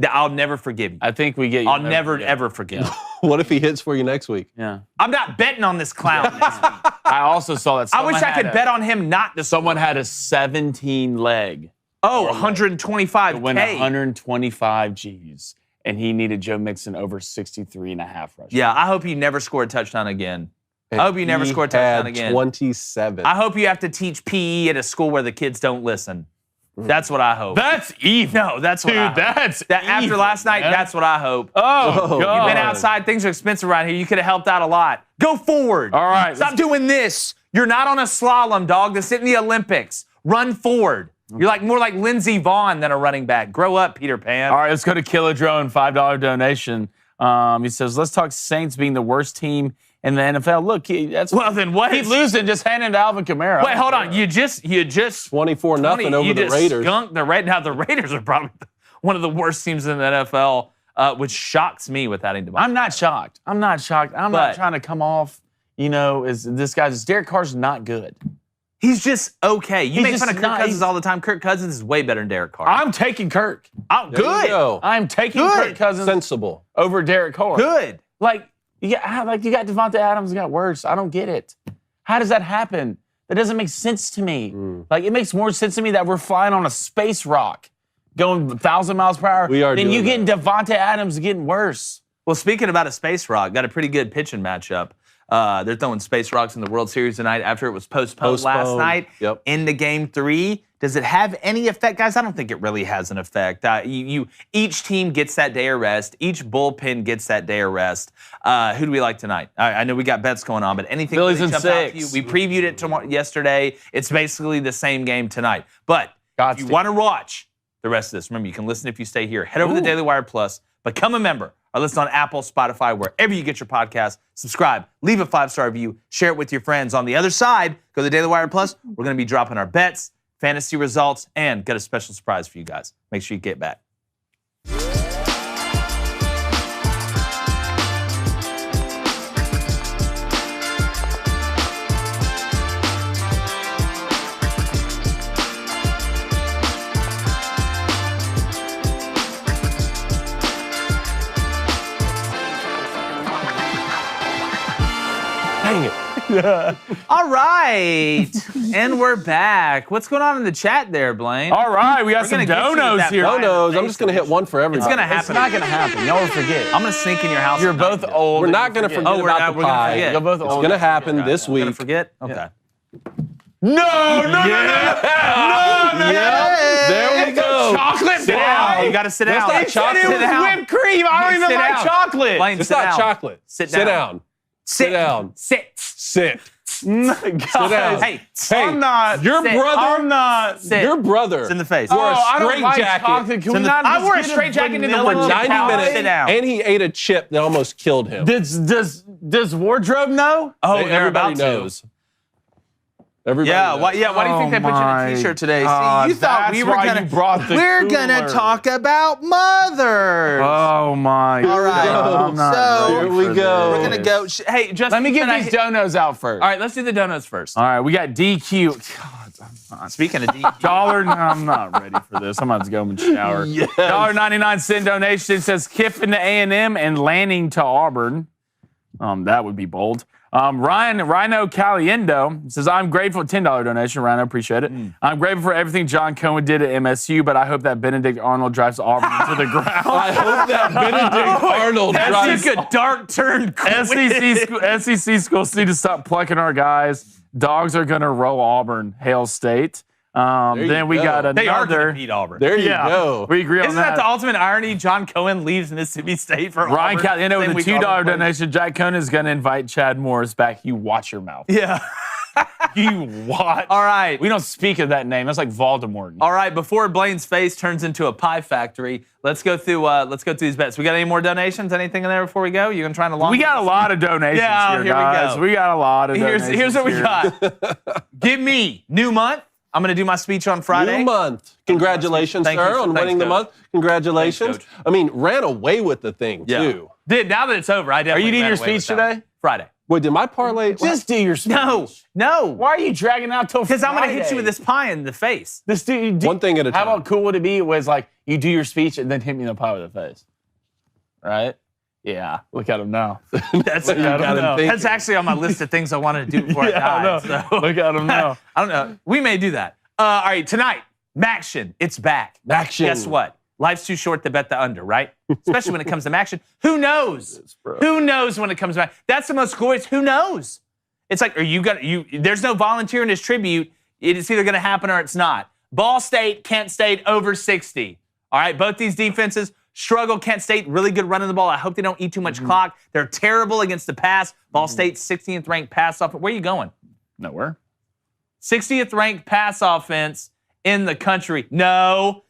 I'll never forgive you. I think we get you. I'll never, ever forgive you. What if he hits for you next week? Yeah. I'm not betting on this clown next week. I also saw that. I wish I could bet on him not to. Someone had a 17 leg. Oh, 125K. To win 125 G's. And he needed Joe Mixon over 63.5 rushes. Yeah, I hope he never scored a touchdown again. I hope you never score a touchdown again. 27. I hope you have to teach PE at a school where the kids don't listen. That's what I hope. That's evil. No, that's what I hope. That's evil, after last night, that's what I hope. Oh, God. You've been outside. Things are expensive around here. You could have helped out a lot. Go forward. All right. Stop doing this. You're not on a slalom, dog. This isn't the Olympics. Run forward. You're more like Lindsey Vaughn than a running back. Grow up, Peter Pan. All right, let's go to Kilodrone, $5 donation. He says, let's talk Saints being the worst team in the NFL. Look, then what? Keep losing, just hand it to Alvin Kamara. Wait, hold on. You just 24-0 over the Raiders. Skunked the Raiders. Now the Raiders are probably one of the worst teams in the NFL, which shocks me with adding Devontae. I'm not shocked. I'm not trying to come off, as this guy's. Derek Carr's not good. He's just okay. You make fun of Kirk Cousins all the time. Kirk Cousins is way better than Derek Carr. I'm taking Kirk. Oh, good. I'm taking Kirk Cousins sensible over Derek Carr. Good. You got Devontae Adams got worse. I don't get it. How does that happen? That doesn't make sense to me. It makes more sense to me that we're flying on a space rock, going 1,000 miles per hour. Then you getting Devontae Adams getting worse. Well, speaking about a space rock, got a pretty good pitching matchup. They're throwing space rocks in the World Series tonight after it was postponed last night into Game 3. Does it have any effect, guys? I don't think it really has an effect. Each team gets that day of rest. Each bullpen gets that day of rest. Who do we like tonight? I know we got bets going on, but anything Phillies really in jump 6. out to you? We previewed it yesterday. It's basically the same game tonight. But if you want to watch the rest of this, remember, you can listen if you stay here. Head over to the Daily Wire Plus. Become a member. Or listen on Apple, Spotify, wherever you get your podcast. Subscribe. Leave a 5-star review. Share it with your friends. On the other side, go to the Daily Wire Plus. We're going to be dropping our bets, fantasy results, and got a special surprise for you guys. Make sure you get back. Dang it. All right. And we're back. What's going on in the chat there, Blaine? All right. We got some donos here. Donos. I'm just going to hit one for everybody. It's going to happen. It's not going to happen. Y'all will forget. I'm going to sneak in your house. You're both old. We're not going to forget about the pie. You're both old. It's going to happen this week. We're going to forget? Okay. No. There we go. Chocolate Sit down. You got to sit down. That's not chocolate. It was whipped cream. I don't even like chocolate. Blaine, It's sit not down. chocolate. Sit Sit down. down. Sit down. Sit. Guys, down. Hey, I'm not. Your Sit. brother. I'm not. Sit. Your brother. It's in the face. wore a I don't like straitjacket chocolate. Can we not I just wore a get straitjacket in the vanilla winter. 90 Sit minutes, down. and he ate a chip that almost killed him. Does wardrobe know? Oh, they're Everybody about knows. Everybody Yeah, knows. why do you think they put you in a t-shirt today? See, you thought we were gonna cooler. talk about mothers. Oh my! All right. I'm not So, ready here we for go. We're this. gonna go. Hey, Justin, Let me get can I these hit- donuts out first. All right, let's do the donuts first. All right, we got DQ. God, Speaking of DQ, $1. No, I'm not ready for this. I'm about to go and shower. Yes. $1.99 donation says Kiffin to A&M and Lanning to Auburn. That would be bold. Rhino Caliendo says, I'm grateful. $10 donation. Rhino, appreciate it. I'm grateful for everything John Cohen did at MSU, but I hope that Benedict Arnold drives Auburn into the ground. I hope that Benedict Arnold drives. that's a dark turn. SEC schools need to stop plucking our guys. Dogs are going to roll Auburn. Hail State. you Then we go. got They are another. going to beat Auburn. There you go. We agree on Isn't that the ultimate irony? John Cohen leaves Mississippi State for Ryan Auburn. Caliendo Same with week a $2 Auburn plays. donation. Jack Cohen is going to invite Chad Morris back. You watch your mouth. Yeah. You watch. All right. We don't speak of that name. That's like Voldemort. All right. Before Blaine's face turns into a pie factory, let's go through these bets. We got any more donations? Anything in there before we go? You gonna try and long? We got a lot of donations Yeah, here, here we guys. go. We got a lot of donations. Here's what we here. got. Give me new month. I'm going to do my speech on Friday. New month. Congratulations, Thank you, sir, sir. on Thanks, winning the Coach. month. Congratulations. Thanks, Coach. I mean, ran away with the thing, Yeah. too. Dude, now that it's over, I Are definitely you doing ran your away with speech that one. today? Friday. Wait, did my parlay? Just do your speech. No. Why are you dragging out till Friday? Because I'm going to hit you with this pie in the face. This dude. One thing at a How time. about cool would it be was like you do your speech and then hit me in the pie with the face, right? Yeah. Look at him now. That's, got him thinking. that's actually on my list of things I wanted to do before I died. So. Look at him now. I don't know. We may do that. All right, tonight, Maction. It's back. Action. Guess what? Life's too short to bet the under, right? Especially when it comes to Maction. Who knows? Who knows when it comes back? That's the most glorious. Who knows? It's like, there's no volunteer in this tribute. It's either going to happen or it's not. Ball State, Kent State over 60. All right, both these defenses struggle. Kent State, really good running the ball. I hope they don't eat too much clock. They're terrible against the pass. Ball State, 60th ranked pass off. Where are you going? Nowhere. 60th ranked pass offense in the country. No.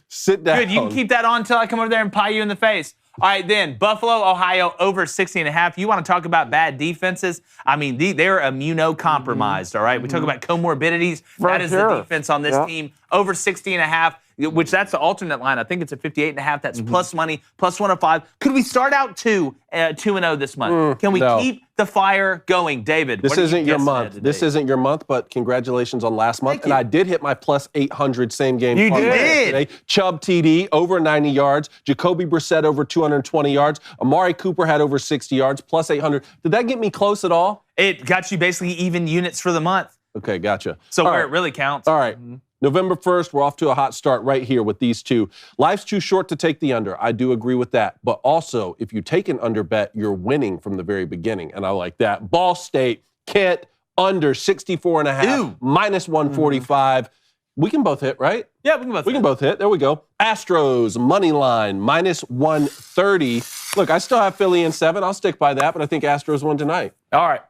Sit down. Good, you can keep that on until I come over there and pie you in the face. All right, then, Buffalo, Ohio, over 60.5. You want to talk about bad defenses? I mean, they're immunocompromised, all right? We talk about comorbidities. That is the defense on this team. Over 60.5, which that's the alternate line. I think it's a 58.5. That's plus money, plus 105. Could we start out 2-0 this month? Can we keep the fire going? David, This what are you isn't your guessing month. at This today? isn't your month, but congratulations on last month. Thank And you. I did hit my plus 800 same game. You parlay did. today. Chubb TD over 90 yards. Jacoby Brissett over 220 yards. Amari Cooper had over 60 yards, plus 800. Did that get me close at all? It got you basically even units for the month. Okay, gotcha. So All where right. it really counts. All right. November 1st, we're off to a hot start right here with these two. Life's too short to take the under. I do agree with that. But also, if you take an under bet, you're winning from the very beginning. And I like that. Ball State, Kent, under 64.5, minus 145. We can both hit, right? Yeah, we can both. We can both hit. There we go. Astros, money line, minus 130. Look, I still have Philly in 7. I'll stick by that, but I think Astros won tonight. All right.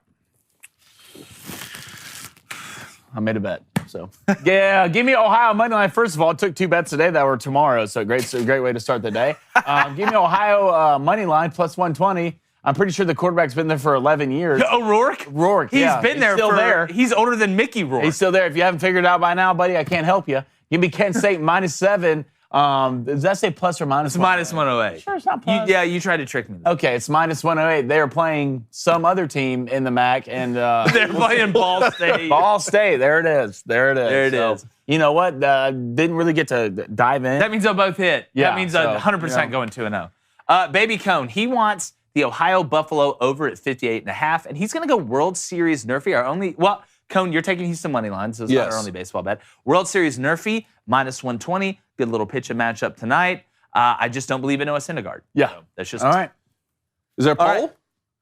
I made a bet. So yeah, give me Ohio money line. First of all, it took 2 bets today that were tomorrow, so great way to start the day. Give me Ohio money line plus 120. I'm pretty sure the quarterback's been there for 11 years. O'Rourke? Rourke, He's yeah. been there still there. He's older than Mickey Rourke. He's still there. If you haven't figured it out by now, buddy, I can't help you. Give me Kent State minus 7. Does that say plus or minus? It's minus 108. Sure, it's not plus. You tried to trick me. Okay, it's minus 108. They are playing some other team in the MAC, and They're playing Ball State. Ball State. There it is. There it is. You know what? Didn't really get to dive in. That means they'll both hit. Yeah, That means so, 100% going 2-0. Baby Cone, he wants the Ohio Buffalo over at 58.5, and he's going to go World Series Nerfy, our only, well, Cone, you're taking Houston money line, so it's not our only baseball bet. World Series Nerfy, minus 120. Good little pitch and matchup tonight. I just don't believe in Noah Syndergaard. Yeah. So that's just all right. Is there a poll? right. Is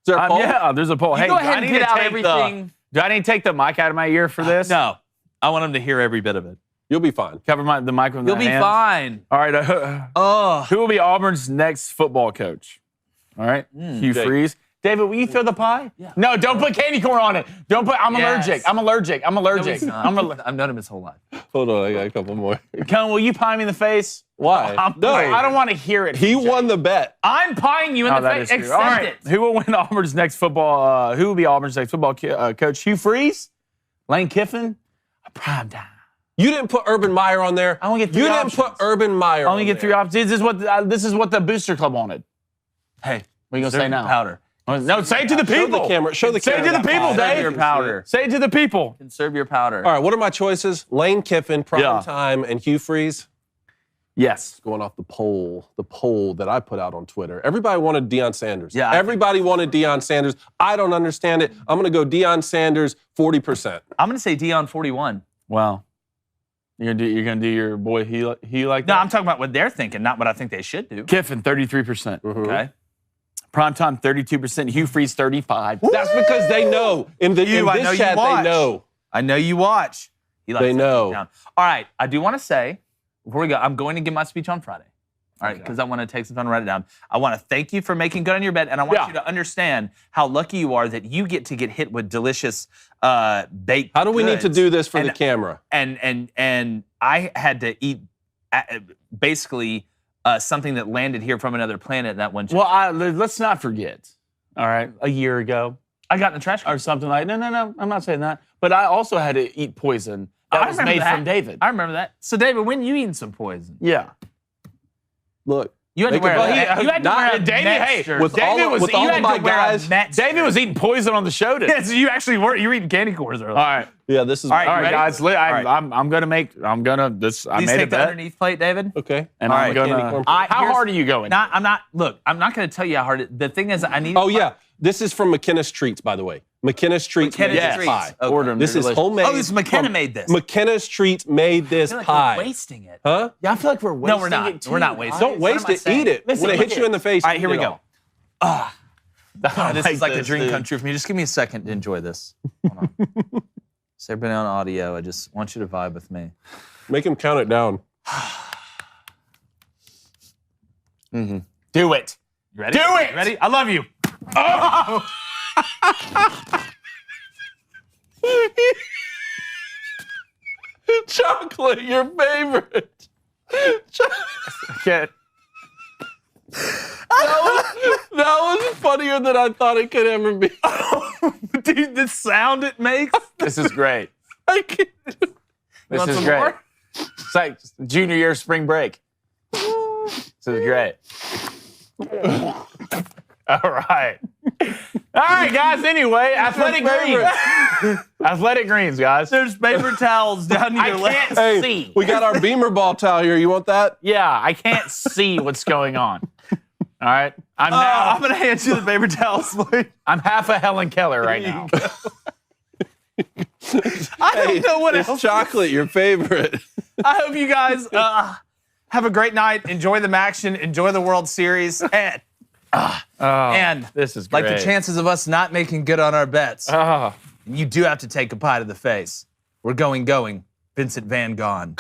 there a poll? Yeah, there's a poll. You Hey, go ahead I and need get to out take everything. Do I need to take the mic out of my ear for this? No. I want him to hear every bit of it. You'll be fine. Cover the mic with You'll my be hands. fine. All right. Who will be Auburn's next football coach? All right. Hugh Jake. Freeze. David, will you throw the pie? Yeah. No, don't put candy corn on it. Don't put. I'm allergic. I'm allergic. I've known him his whole life. Hold on, I got a couple more. Come, will you pie me in the face? Why? No, I don't want to hear it. He won the bet. I'm pieing you in the that face. is true. Accept All right. it. Who will win Auburn's next football? Who will be Auburn's next football coach? Hugh Freeze, Lane Kiffin, prime time. You didn't put Urban Meyer on there. I only get 3 You options. didn't put Urban Meyer. I only get 3 options. This is what the Booster Club wanted. Hey, What are you gonna say now? Powder. No, say it to the people. Show the camera. Show the Say camera. it to the people, Conserve Dave. your powder. Say it to the people. Conserve your powder. All right, what are my choices? Lane Kiffin, Prime Yeah. Time, and Hugh Freeze. Yes. Going off the poll that I put out on Twitter. Everybody wanted Deion Sanders. Yeah. Everybody wanted Deion Sanders. I don't understand it. I'm going to go Deion Sanders 40%. I'm going to say Dion 41. Wow. You're gonna do your boy he like that? No, I'm talking about what they're thinking, not what I think they should do. Kiffin 33%. Okay. Primetime 32%. Hugh Freeze 35%. That's because they know. In I know this you chat, they watch. know. I know you watch. He likes They to know. keep down. All right, I do want to say, before we go, I'm going to give my speech on Friday. All right, because I want to take some time to write it down. I want to thank you for making good on your bed, and I want you to understand how lucky you are that you get to get hit with delicious baked How do we need to goods. do this for And- the camera? And I had to eat basically something that landed here from another planet that one. Well, let's not forget. All right, a year ago I got in the trash can. or something like. No. I'm not saying that. But I also had to eat poison that I was remember made that. from David. I remember that. So David, when you eating some poison? Yeah. Look. You had to Make wear it- a Well, Met- you had to not- wear a David, Mets hey, jersey. with David all, was- with you all had of my to wear a guys. Mets David was jersey. eating poison on the show today. Yeah, so you actually were. You were eating candy corns earlier. All right. Yeah, this is All right, All right, ready? guys. All right. I'm gonna this. I Please made a take the bet. underneath plate, David. okay. And All I'm right, gonna. candy corn. How Here's- hard are you going? I'm not. Look, I'm not going to tell you how hard. The thing is, I need. Oh, yeah. This is from McKenna's Treats, by the way. McKenna's Treats McKenna's made this Treats. pie. Okay. Order them. This They're is delicious. homemade. Oh, this McKenna from- made this. McKenna's Treats made this I feel like pie. we're wasting it. Huh? Yeah, I feel like we're wasting No, we're not. it too, We're not guys. wasting Don't waste What am I it. saying? Eat it. Listen, when it look hits you in the face, All right, eat here we it go. all. This is like the dream come true for me. Just give me a second to enjoy this. Hold on. So everybody on audio, I just want you to vibe with me. Make him count it down. Do it. You ready? Do it! You ready? I love you. Chocolate, your favorite. Get. That was funnier than I thought it could ever be. Dude, the sound it makes. This is great. I can't. This Want is some great. more? It's like junior year spring break. This is great. All right. All right, guys. Anyway, athletic greens. Athletic greens, guys. There's paper towels down to I your can't left. Hey, see. we got our Beamer ball towel here. You want that? Yeah, I can't see what's going on. All right. I'm I'm gonna hand you the paper towels. Lloyd. I'm half a Helen Keller right now. I don't know what It's else. chocolate, your favorite. I hope you guys have a great night. Enjoy the action. Enjoy the World Series. And This is great. like the chances of us not making good on our bets, Oh. you do have to take a pie to the face. We're going. Vincent Van Gone.